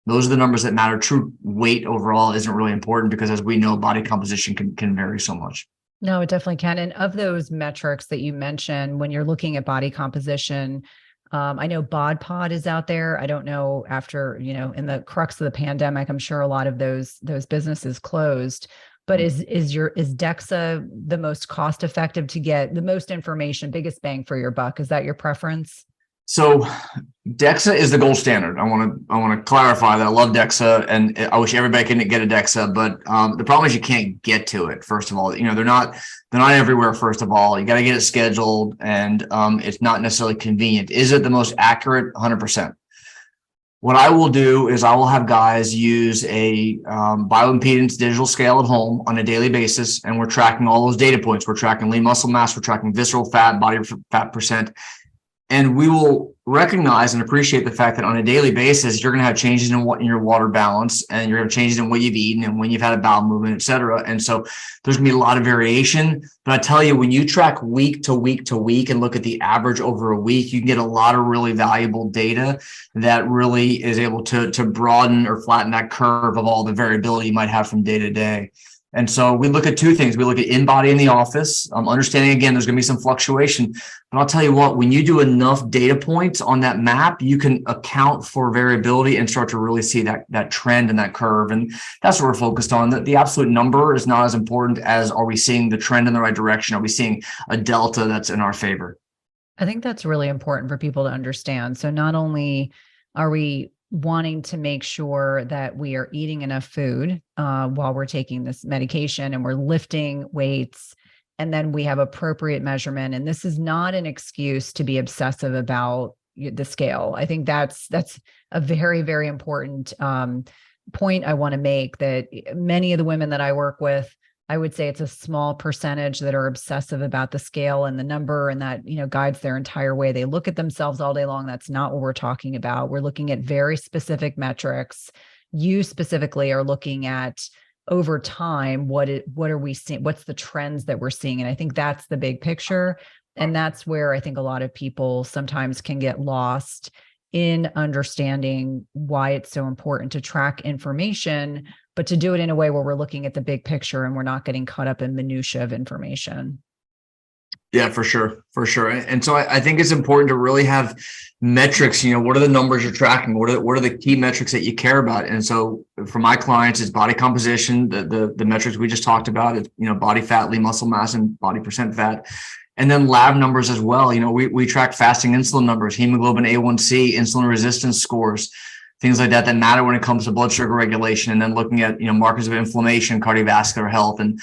Those are the numbers that matter. True weight overall isn't really important because, as we know, body composition can vary so much. No, it definitely can. And of those metrics that you mentioned, when you're looking at body composition, I know Bod Pod is out there. I don't know after, in the crux of the pandemic, I'm sure a lot of those businesses closed. But is DEXA the most cost effective to get the most information, biggest bang for your buck? Is that your preference? So DEXA is the gold standard. I want to clarify that I love DEXA, and I wish everybody could get a DEXA, but the problem is you can't get to it. First of all, they're not everywhere. First of all, you got to get it scheduled, and it's not necessarily convenient. Is it the most accurate? 100%. What I will do is I will have guys use a bioimpedance digital scale at home on a daily basis, and we're tracking all those data points. We're tracking lean muscle mass, we're tracking visceral fat, body fat percent. And we will recognize and appreciate the fact that on a daily basis, you're going to have changes in your water balance, and you're going to have changes in what you've eaten and when you've had a bowel movement, et cetera. And so there's going to be a lot of variation. But I tell you, when you track week to week to week and look at the average over a week, you can get a lot of really valuable data that really is able to broaden or flatten that curve of all the variability you might have from day to day. And so we look at two things. We look at InBody in the office, understanding, again, there's going to be some fluctuation. But I'll tell you what, when you do enough data points on that map, you can account for variability and start to really see that trend and that curve. And that's what we're focused on. The absolute number is not as important as, are we seeing the trend in the right direction? Are we seeing a delta that's in our favor? I think that's really important for people to understand. So not only are we wanting to make sure that we are eating enough food while we're taking this medication and we're lifting weights, and then we have appropriate measurement. And this is not an excuse to be obsessive about the scale. I think that's a very, very important point I want to make that many of the women that I work with, I would say it's a small percentage that are obsessive about the scale and the number, and that, guides their entire way. They look at themselves all day long. That's not what we're talking about. We're looking at very specific metrics. You specifically are looking at over time, what are we seeing? What's the trends that we're seeing? And I think that's the big picture. And that's where I think a lot of people sometimes can get lost in understanding why it's so important to track information, but to do it in a way where we're looking at the big picture and we're not getting caught up in minutia of information. Yeah, for sure. For sure. And so I think it's important to really have metrics. What are the numbers you're tracking? What are the key metrics that you care about? And so for my clients, it's body composition, the metrics we just talked about, it's, body fat, lean muscle mass, and body percent fat. And then lab numbers as well. We track fasting insulin numbers, hemoglobin A1C, insulin resistance scores, things like that matter when it comes to blood sugar regulation. And then looking at, markers of inflammation, cardiovascular health, and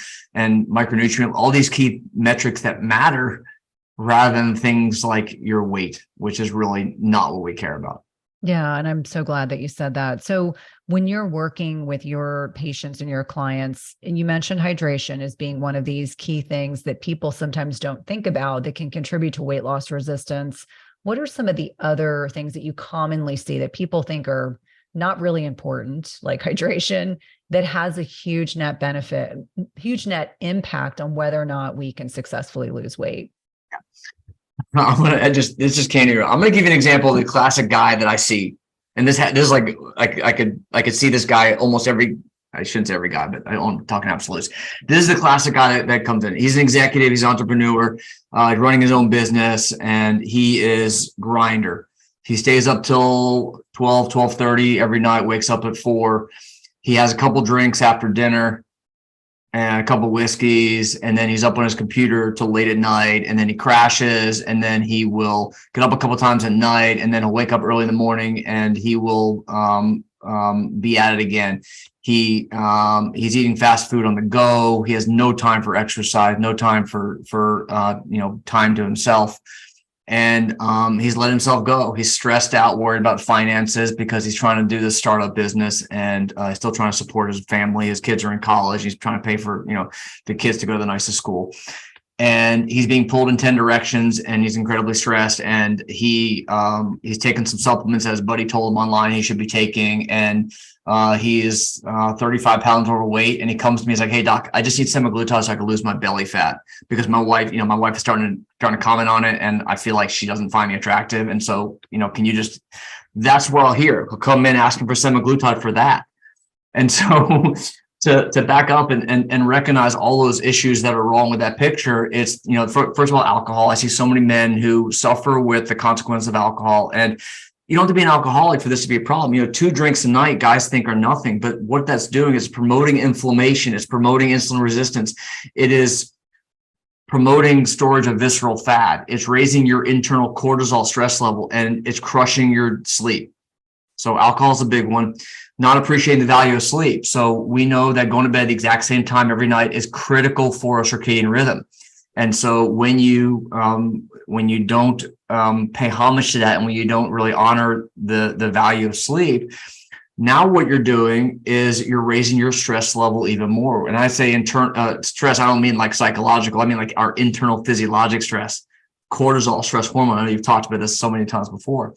micronutrient, all these key metrics that matter, rather than things like your weight, which is really not what we care about. Yeah. And I'm so glad that you said that. So when you're working with your patients and your clients, and you mentioned hydration as being one of these key things that people sometimes don't think about that can contribute to weight loss resistance, what are some of the other things that you commonly see that people think are not really important, like hydration, that has a huge net benefit, huge net impact on whether or not we can successfully lose weight? This just came here. I'm going to give you an example of the classic guy that I see. And this is like, I could see this guy almost I shouldn't say every guy, but I'm talking absolutes. This is the classic guy that comes in. He's an executive. He's an entrepreneur, running his own business, and he is grinder. He stays up till 12:30 every night, wakes up at 4. He has a couple drinks after dinner and a couple whiskeys, and then he's up on his computer till late at night, and then he crashes, and then he will get up a couple times at night, and then he'll wake up early in the morning, and he will be at it again. He's eating fast food on the go. He has no time for exercise, no time for time to himself. And he's let himself go. He's stressed out, worried about finances because he's trying to do this startup business, and he's still trying to support his family. His kids are in college. He's trying to pay for, the kids to go to the nicest school. And he's being pulled in 10 directions, and he's incredibly stressed. And he's taken some supplements that his buddy told him online he should be taking. And he is 35 pounds overweight. And he comes to me, he's like, "Hey doc, I just need semaglutide so I can lose my belly fat, because my wife is starting to comment on it, and I feel like she doesn't find me attractive. And so, can you just," that's where I'll hear. He'll come in asking for semaglutide for that. And so to back up and recognize all those issues that are wrong with that picture, it's, first of all, alcohol. I see so many men who suffer with the consequence of alcohol, and you don't have to be an alcoholic for this to be a problem. 2 drinks a night, guys think are nothing, but what that's doing is promoting inflammation. It's promoting insulin resistance. It is promoting storage of visceral fat. It's raising your internal cortisol stress level, and it's crushing your sleep. So alcohol is a big one. Not appreciating the value of sleep. So we know that going to bed the exact same time every night is critical for a circadian rhythm. And so when you don't pay homage to that, and when you don't really honor the value of sleep, now what you're doing is you're raising your stress level even more. And I say stress, I don't mean like psychological. I mean like our internal physiologic stress, cortisol, stress hormone. I know you've talked about this so many times before.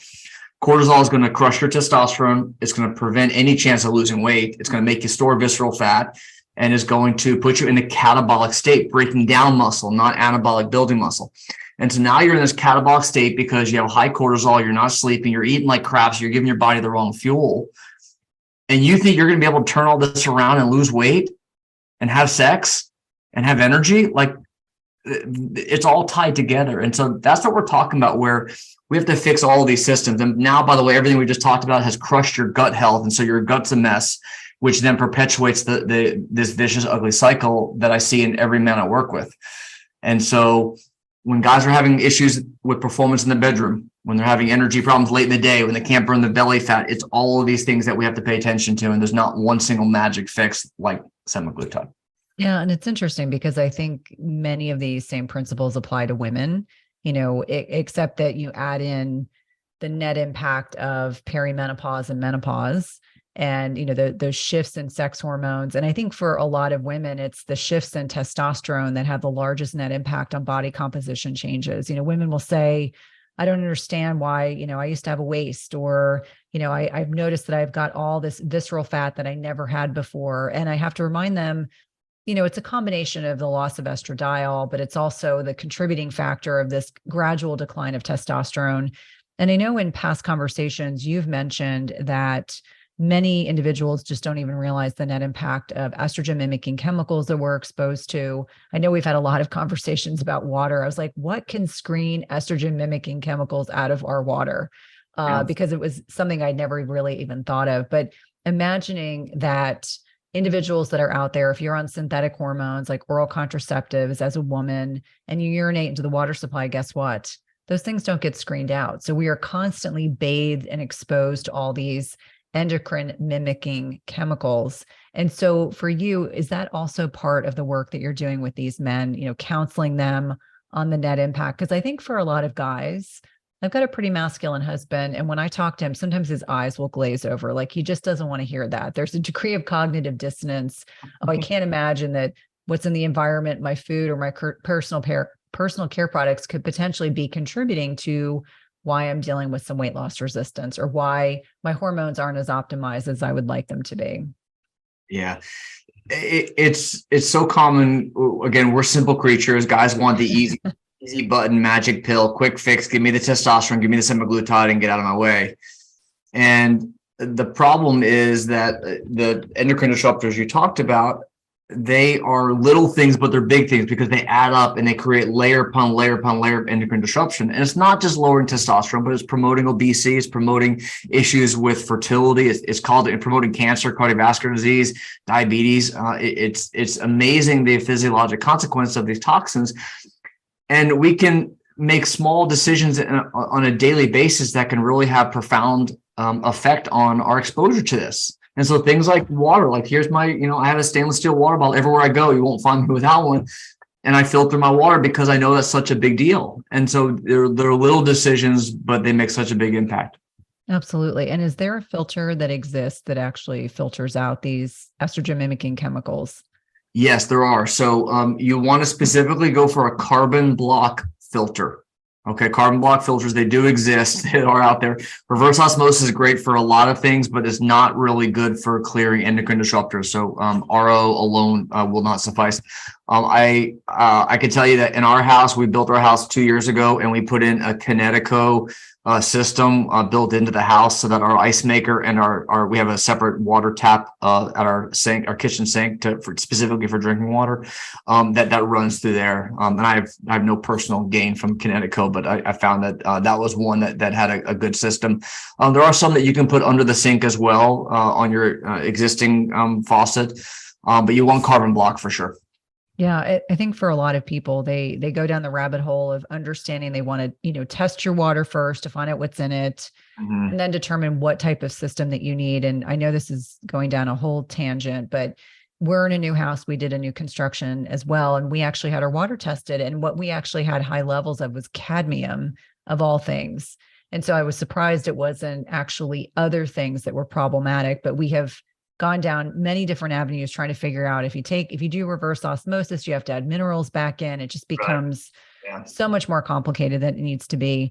Cortisol is going to crush your testosterone. It's going to prevent any chance of losing weight. It's going to make you store visceral fat, and is going to put you in a catabolic state, breaking down muscle, not anabolic, building muscle. And so now you're in this catabolic state because you have high cortisol, you're not sleeping, you're eating like crap, so you're giving your body the wrong fuel. And you think you're going to be able to turn all this around and lose weight and have sex and have energy? Like, it's all tied together. And so that's what we're talking about, where we have to fix all of these systems. And now, by the way, everything we just talked about has crushed your gut health. And so your gut's a mess, which then perpetuates this vicious, ugly cycle that I see in every man I work with. And so when guys are having issues with performance in the bedroom, when they're having energy problems late in the day, when they can't burn the belly fat, it's all of these things that we have to pay attention to. And there's not one single magic fix like semaglutide. Yeah. And it's interesting because I think many of these same principles apply to women, except that you add in the net impact of perimenopause and menopause. and, those shifts in sex hormones. And I think for a lot of women, it's the shifts in testosterone that have the largest net impact on body composition changes. Women will say, I don't understand why, I used to have a waist, or, I've noticed that I've got all this visceral fat that I never had before. And I have to remind them, it's a combination of the loss of estradiol, but it's also the contributing factor of this gradual decline of testosterone. And I know in past conversations, you've mentioned that many individuals just don't even realize the net impact of estrogen mimicking chemicals that we're exposed to. I know we've had a lot of conversations about water. I was like, what can screen estrogen mimicking chemicals out of our water? Because it was something I'd never really even thought of. But imagining that individuals that are out there, if you're on synthetic hormones like oral contraceptives as a woman and you urinate into the water supply, guess what? Those things don't get screened out. So we are constantly bathed and exposed to all these endocrine mimicking chemicals. And so for you, is that also part of the work that you're doing with these men, counseling them on the net impact? Because I think for a lot of guys, I've got a pretty masculine husband. And when I talk to him, sometimes his eyes will glaze over. Like he just doesn't want to hear that. There's a degree of cognitive dissonance. Oh, I can't imagine that what's in the environment, my food or my personal care products could potentially be contributing to why I'm dealing with some weight loss resistance, or why my hormones aren't as optimized as I would like them to be. Yeah. It's so common. Again, we're simple creatures. Guys want the easy button, magic pill, quick fix. Give me the testosterone, give me the semaglutide and get out of my way. And the problem is that the endocrine disruptors you talked about, they are little things, but they're big things because they add up and they create layer upon layer upon layer of endocrine disruption. And it's not just lowering testosterone, but it's promoting obesity, it's promoting issues with fertility, it's promoting cancer, cardiovascular disease, diabetes. It's amazing the physiologic consequence of these toxins. And we can make small decisions on a daily basis that can really have profound effect on our exposure to this. And so things like water, like here's my, I have a stainless steel water bottle everywhere I go. You won't find me without one. And I filter my water because I know that's such a big deal. And so they're little decisions, but they make such a big impact. Absolutely. And is there a filter that exists that actually filters out these estrogen mimicking chemicals? Yes, there are. So you want to specifically go for a carbon block filter. Okay, carbon block filters, they do exist. They are out there. Reverse osmosis is great for a lot of things, but it's not really good for clearing endocrine disruptors. So RO alone will not suffice. I can tell you that in our house, we built our house 2 years ago, and we put in a Kinetico system built into the house so that our ice maker and we have a separate water tap at our sink, our kitchen sink specifically for drinking water that runs through there. And I have no personal gain from Kinetico, but I found that that was one that had a good system. There are some that you can put under the sink as well on your existing faucet, but you want carbon block for sure. Yeah, I think for a lot of people, they go down the rabbit hole of understanding they want to, test your water first to find out what's in it, and then determine what type of system that you need. And I know this is going down a whole tangent, but we're in a new house. We did a new construction as well. And we actually had our water tested. And what we actually had high levels of was cadmium, of all things. And so I was surprised it wasn't actually other things that were problematic, but we have gone down many different avenues trying to figure out if you do reverse osmosis, you have to add minerals back in. It just becomes so much more complicated than it needs to be.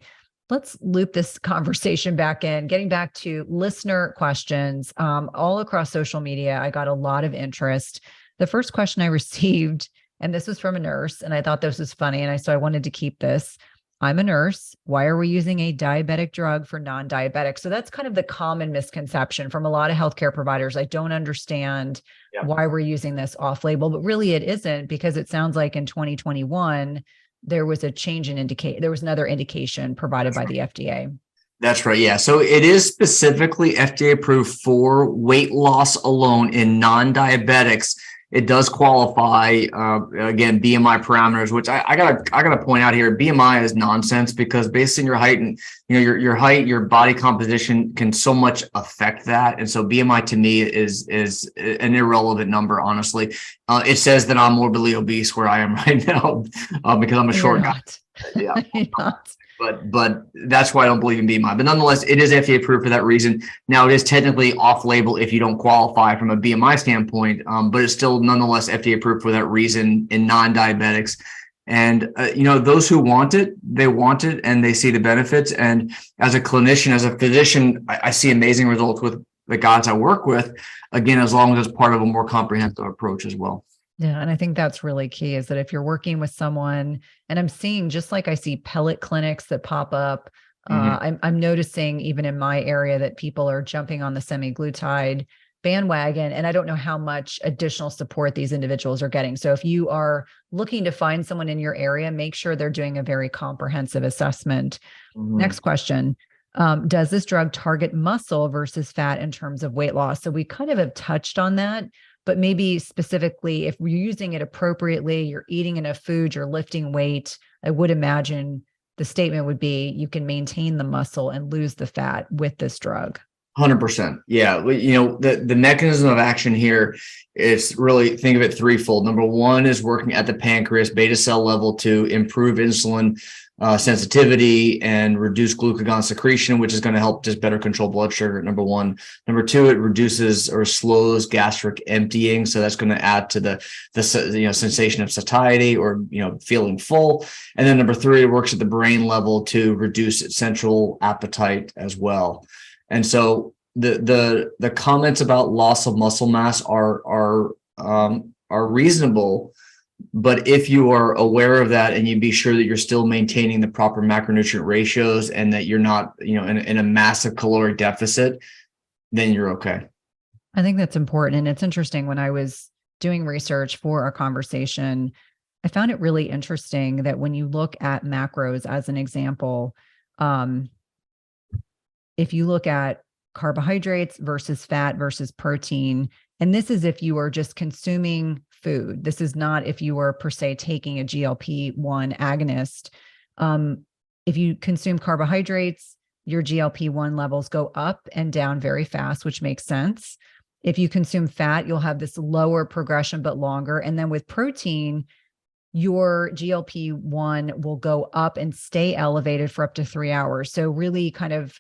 Let's loop this conversation back in, getting back to listener questions. All across social media, I got a lot of interest. The first question I received, and this was from a nurse, and I thought this was funny, and so I wanted to keep this. I'm a nurse. Why are we using a diabetic drug for non-diabetics? So that's kind of the common misconception from a lot of healthcare providers. I don't understand why we're using this off-label, but really it isn't, because it sounds like in 2021, there was a change in there was another indication provided by the FDA. That's right. Yeah. So it is specifically FDA approved for weight loss alone in non-diabetics. It does qualify, again, BMI parameters, which I gotta point out here. BMI is nonsense, because based on your height and your height, your body composition can so much affect that. And so BMI to me is an irrelevant number, honestly. It says that I'm morbidly obese where I am right now because I'm a short guy. Yeah. but that's why I don't believe in BMI. But nonetheless, it is FDA approved for that reason. Now, it is technically off-label if you don't qualify from a BMI standpoint, but it's still nonetheless FDA approved for that reason in non-diabetics. And those who want it, they want it, and they see the benefits. And as a clinician, as a physician, I see amazing results with the guys I work with. Again, as long as it's part of a more comprehensive approach as well. Yeah. And I think that's really key, is that if you're working with someone, and I'm seeing, just like I see pellet clinics that pop up, I'm noticing even in my area that people are jumping on the semaglutide bandwagon, and I don't know how much additional support these individuals are getting. So if you are looking to find someone in your area, make sure they're doing a very comprehensive assessment. Next question. Does this drug target muscle versus fat in terms of weight loss? So we kind of have touched on that, but maybe specifically, if we're using it appropriately, you're eating enough food, you're lifting weight, I would imagine the statement would be you can maintain the muscle and lose the fat with this drug. 100%. Yeah. The mechanism of action here is really, think of it threefold. Number one is working at the pancreas beta cell level to improve insulin sensitivity and reduce glucagon secretion, which is going to help just better control blood sugar. Number one. Number two, it reduces or slows gastric emptying. So that's going to add to the sensation of satiety or, feeling full. And then number three, it works at the brain level to reduce central appetite as well. And so the comments about loss of muscle mass are reasonable, but if you are aware of that and you be sure that you're still maintaining the proper macronutrient ratios and that you're not, in a massive caloric deficit, then you're okay. I think that's important. And it's interesting, when I was doing research for our conversation, I found it really interesting that when you look at macros as an example, if you look at carbohydrates versus fat versus protein, and this is if you are just consuming food, this is not if you are per se taking a GLP-1 agonist. If you consume carbohydrates, your GLP-1 levels go up and down very fast, which makes sense. If you consume fat, you'll have this lower progression, but longer. And then with protein, your GLP-1 will go up and stay elevated for up to 3 hours. So really kind of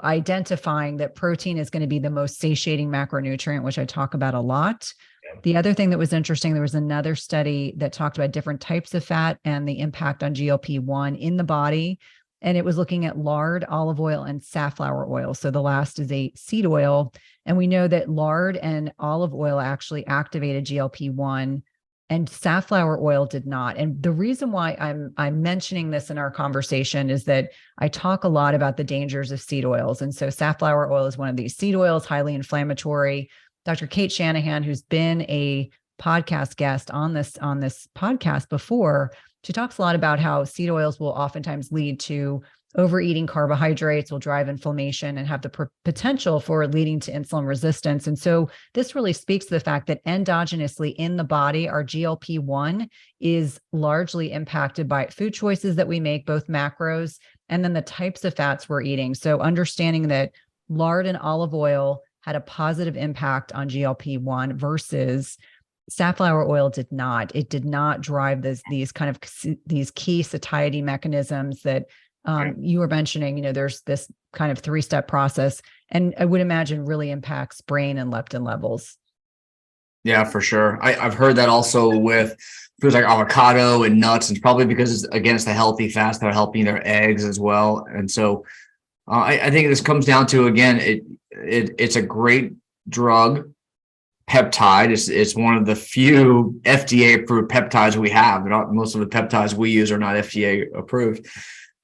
identifying that protein is going to be the most satiating macronutrient, which I talk about a lot. The other thing that was interesting, there was another study that talked about different types of fat and the impact on GLP-1 in the body. And it was looking at lard, olive oil, and safflower oil. So the last is a seed oil. And we know that lard and olive oil actually activated GLP-1, and safflower oil did not. And the reason why I'm mentioning this in our conversation is that I talk a lot about the dangers of seed oils. And so safflower oil is one of these seed oils, highly inflammatory. Dr. Kate Shanahan, who's been a podcast guest on this podcast before, she talks a lot about how seed oils will oftentimes lead to overeating carbohydrates, will drive inflammation and have the potential for leading to insulin resistance. And so this really speaks to the fact that endogenously in the body, our GLP-1 is largely impacted by food choices that we make, both macros and then the types of fats we're eating. So understanding that lard and olive oil had a positive impact on GLP-1 versus safflower oil did not. It did not drive these key satiety mechanisms that you were mentioning. There's this kind of 3-step process, and I would imagine really impacts brain and leptin levels. Yeah, for sure. I've heard that also with foods like avocado and nuts, and it's probably because it's against the healthy fats that are helping their eggs as well. And so I think this comes down to, again, it's a great drug. Peptide it's one of the few FDA approved peptides we have. Most of the peptides we use are not FDA approved.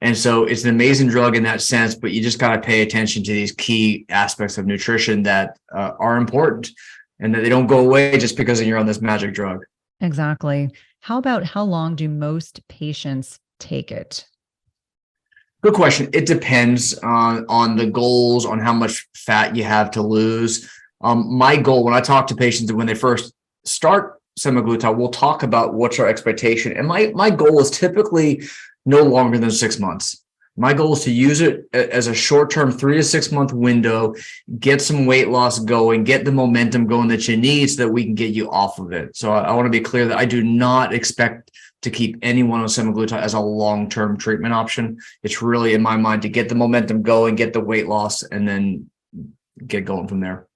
And so it's an amazing drug in that sense, but you just got to pay attention to these key aspects of nutrition that are important, and that they don't go away just because you're on this magic drug. Exactly. How about how long do most patients take it? Good question. It depends on the goals, on how much fat you have to lose. My goal when I talk to patients when they first start semaglutide, we'll talk about what's our expectation. And my goal is typically no longer than 6 months. My goal is to use it as a short-term 3 to 6 month window, get some weight loss going, get the momentum going that you need so that we can get you off of it. So I want to be clear that I do not expect to keep anyone on semaglutide as a long-term treatment option. It's really, in my mind, to get the momentum going, get the weight loss, and then get going from there.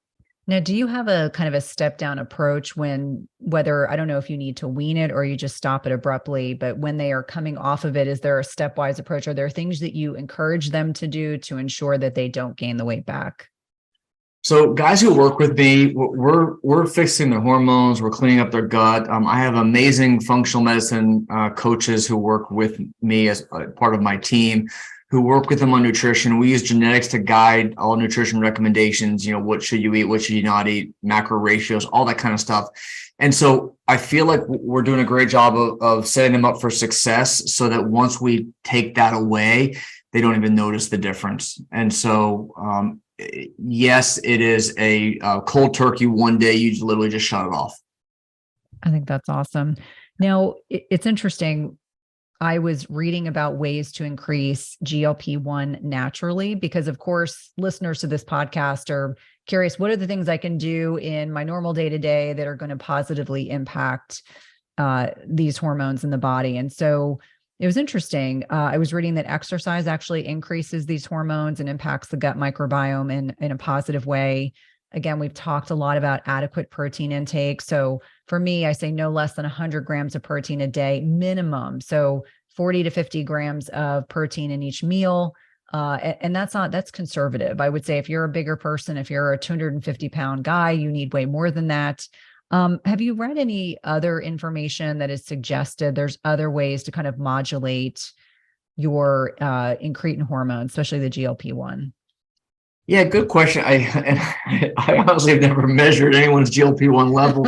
Now, do you have a kind of a step down approach whether, I don't know if you need to wean it or you just stop it abruptly, but when they are coming off of it, is there a stepwise approach? Are there things that you encourage them to do to ensure that they don't gain the weight back? So guys who work with me, we're fixing their hormones, we're cleaning up their gut. I have amazing functional medicine coaches who work with me as part of my team, who work with them on nutrition. We use genetics to guide all nutrition recommendations. What should you eat? What should you not eat? Macro ratios, all that kind of stuff. And so I feel like we're doing a great job of setting them up for success so that once we take that away, they don't even notice the difference. And so, yes, it is a cold turkey one day. You literally just shut it off. I think that's awesome. Now, it's interesting. I was reading about ways to increase GLP-1 naturally, because of course, listeners to this podcast are curious, what are the things I can do in my normal day-to-day that are going to positively impact these hormones in the body? And so it was interesting. I was reading that exercise actually increases these hormones and impacts the gut microbiome in a positive way. Again, we've talked a lot about adequate protein intake. So for me, I say no less than 100 grams of protein a day minimum. So 40 to 50 grams of protein in each meal. And that's conservative. I would say if you're a bigger person, if you're a 250-pound guy, you need way more than that. Have you read any other information that has suggested there's other ways to kind of modulate your incretin hormone, especially the GLP-1? Yeah, good question. I honestly have never measured anyone's GLP-1 level.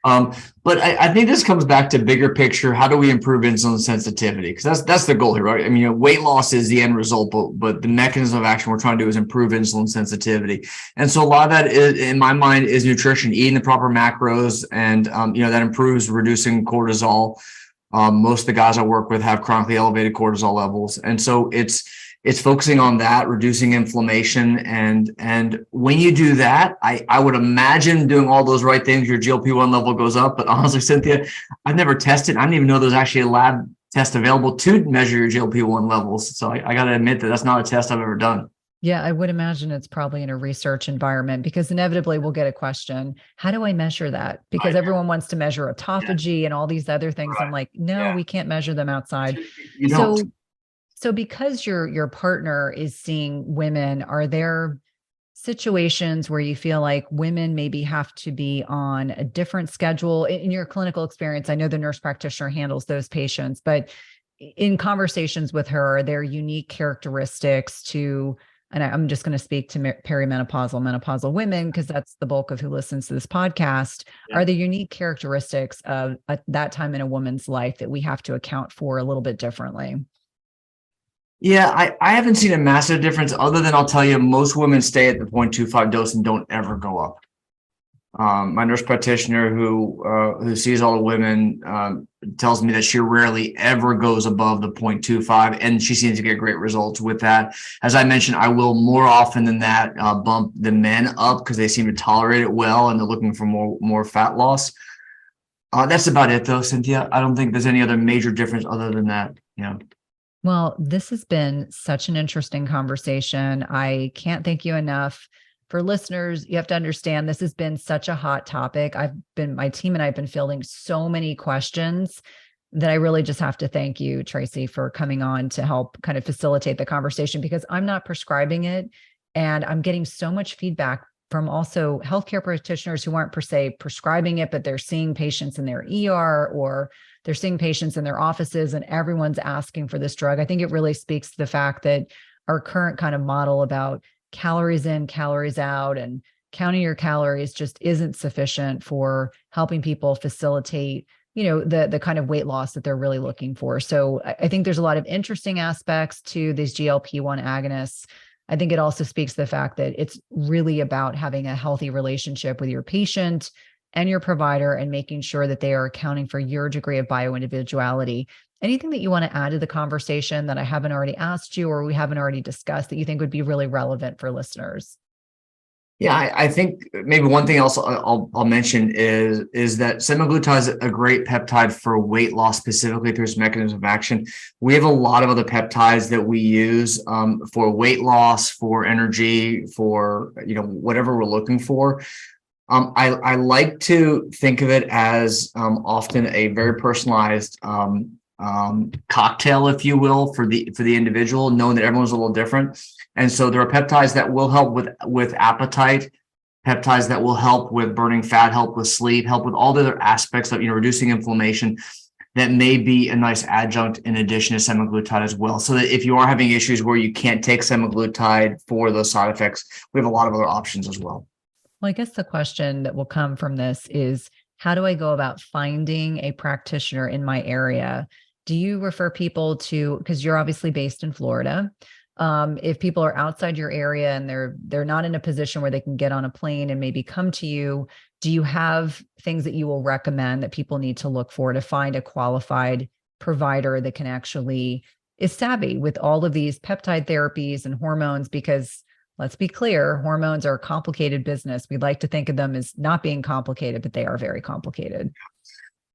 But I think this comes back to bigger picture. How do we improve insulin sensitivity? Because that's the goal here, right? I mean, weight loss is the end result, but the mechanism of action we're trying to do is improve insulin sensitivity. And so a lot of that is, in my mind, is nutrition, eating the proper macros, and that improves reducing cortisol. Most of the guys I work with have chronically elevated cortisol levels, and so it's focusing on that, reducing inflammation. And when you do that, I would imagine doing all those right things, your GLP-1 level goes up. But honestly, Cynthia, I've never tested. I didn't even know there's actually a lab test available to measure your GLP-1 levels. So I got to admit that's not a test I've ever done. Yeah, I would imagine it's probably in a research environment, because inevitably we'll get a question, how do I measure that? Because everyone wants to measure autophagy and all these other things. I'm like, no, we can't measure them outside. You don't. So because your partner is seeing women, are there situations where you feel like women maybe have to be on a different schedule in your clinical experience? I know the nurse practitioner handles those patients, but in conversations with her, are there unique characteristics to, and I'm just going to speak to perimenopausal, menopausal women, because that's the bulk of who listens to this podcast. Yeah. Are there unique characteristics of that time in a woman's life that we have to account for a little bit differently? Yeah, I haven't seen a massive difference, other than I'll tell you, most women stay at the 0.25 dose and don't ever go up. My nurse practitioner who sees all the women tells me that she rarely ever goes above the 0.25, and she seems to get great results with that. As I mentioned, I will more often than that bump the men up because they seem to tolerate it well and they're looking for more fat loss. That's about it, though, Cynthia. I don't think there's any other major difference other than that. Well, this has been such an interesting conversation. I can't thank you enough. For listeners, you have to understand this has been such a hot topic. My team and I have been fielding so many questions that I really just have to thank you, Tracy, for coming on to help kind of facilitate the conversation, because I'm not prescribing it. And I'm getting so much feedback from also healthcare practitioners who aren't per se prescribing it, but they're seeing patients in their ER or they're seeing patients in their offices, and everyone's asking for this drug. I think it really speaks to the fact that our current kind of model about calories in, calories out, and counting your calories just isn't sufficient for helping people facilitate, the kind of weight loss that they're really looking for. So I think there's a lot of interesting aspects to these GLP-1 agonists. I think it also speaks to the fact that it's really about having a healthy relationship with your patient and your provider and making sure that they are accounting for your degree of bioindividuality. Anything that you want to add to the conversation that I haven't already asked you or we haven't already discussed that you think would be really relevant for listeners? Yeah, I think maybe one thing else I'll mention is that semaglutide is a great peptide for weight loss, specifically through its mechanism of action. We have a lot of other peptides that we use for weight loss, for energy, for whatever we're looking for. I like to think of it as often a very personalized cocktail, if you will, for the individual, knowing that everyone's a little different. And so there are peptides that will help with appetite, peptides that will help with burning fat, help with sleep, help with all the other aspects of reducing inflammation. That may be a nice adjunct in addition to semaglutide as well. So that if you are having issues where you can't take semaglutide for those side effects, we have a lot of other options as well. Well, I guess the question that will come from this is, how do I go about finding a practitioner in my area? Do you refer people to, because you're obviously based in Florida, if people are outside your area and they're not in a position where they can get on a plane and maybe come to you, do you have things that you will recommend that people need to look for to find a qualified provider that can actually is savvy with all of these peptide therapies and hormones? Because let's be clear, hormones are a complicated business. We like to think of them as not being complicated, but they are very complicated.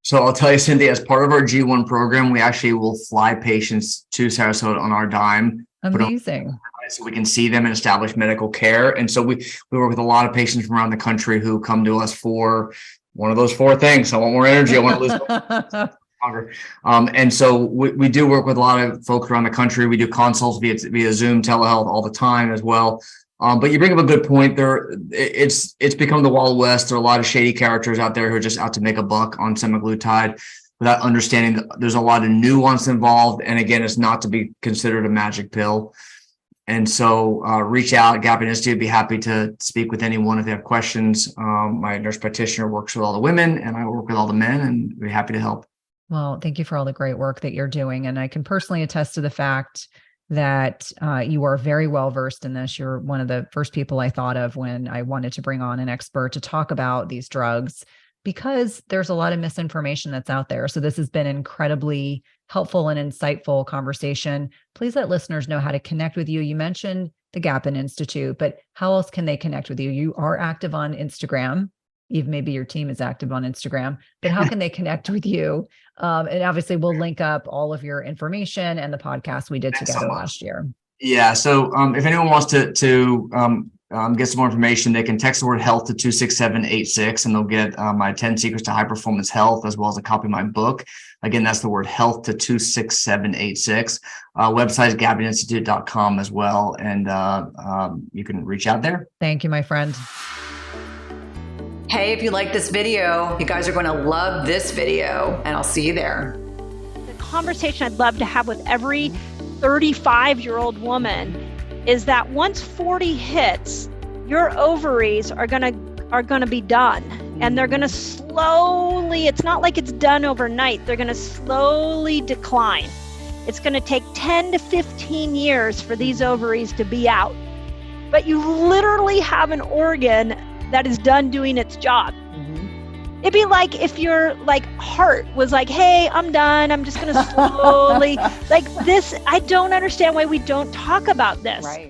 So I'll tell you, Cynthia, as part of our G1 program, we actually will fly patients to Sarasota on our dime. Amazing. So we can see them and establish medical care. And so we work with a lot of patients from around the country who come to us for one of those four things. I want more energy. I want to lose longer. And so we do work with a lot of folks around the country. We do consults via Zoom, telehealth all the time as well. But you bring up a good point there. It's become the Wild West. There are a lot of shady characters out there who are just out to make a buck on semaglutide without understanding that there's a lot of nuance involved. And again, it's not to be considered a magic pill. And so reach out. Gapin Institute would be happy to speak with anyone if they have questions. My nurse practitioner works with all the women and I work with all the men, and we're happy to help. Well, thank you for all the great work that you're doing. And I can personally attest to the fact that you are very well versed in this. You're one of the first people I thought of when I wanted to bring on an expert to talk about these drugs, because there's a lot of misinformation that's out there. So this has been incredibly helpful and insightful conversation. Please let listeners know how to connect with you. You mentioned the Gapin Institute, but how else can they connect with you? You are active on Instagram. Even maybe your team is active on Instagram, but how can they connect with you? And obviously we'll link up all of your information and the podcast we did together last year. Yeah. So if anyone wants to get some more information, they can text the word health to 26786 and they'll get my 10 secrets to high performance health, as well as a copy of my book. Again, that's the word health to 26786. Website is gapininstitute.com as well. And you can reach out there. Thank you, my friend. Hey, if you like this video, you guys are going to love this video, and I'll see you there. The conversation I'd love to have with every 35-year-old woman is that once 40 hits, your ovaries are going to be done, and they're going to slowly, it's not like it's done overnight, they're going to slowly decline. It's going to take 10 to 15 years for these ovaries to be out. But you literally have an organ that is done doing its job. Mm-hmm. It'd be like if your heart was like, hey, I'm done. I'm just going to slowly like this. I don't understand why we don't talk about this. Right.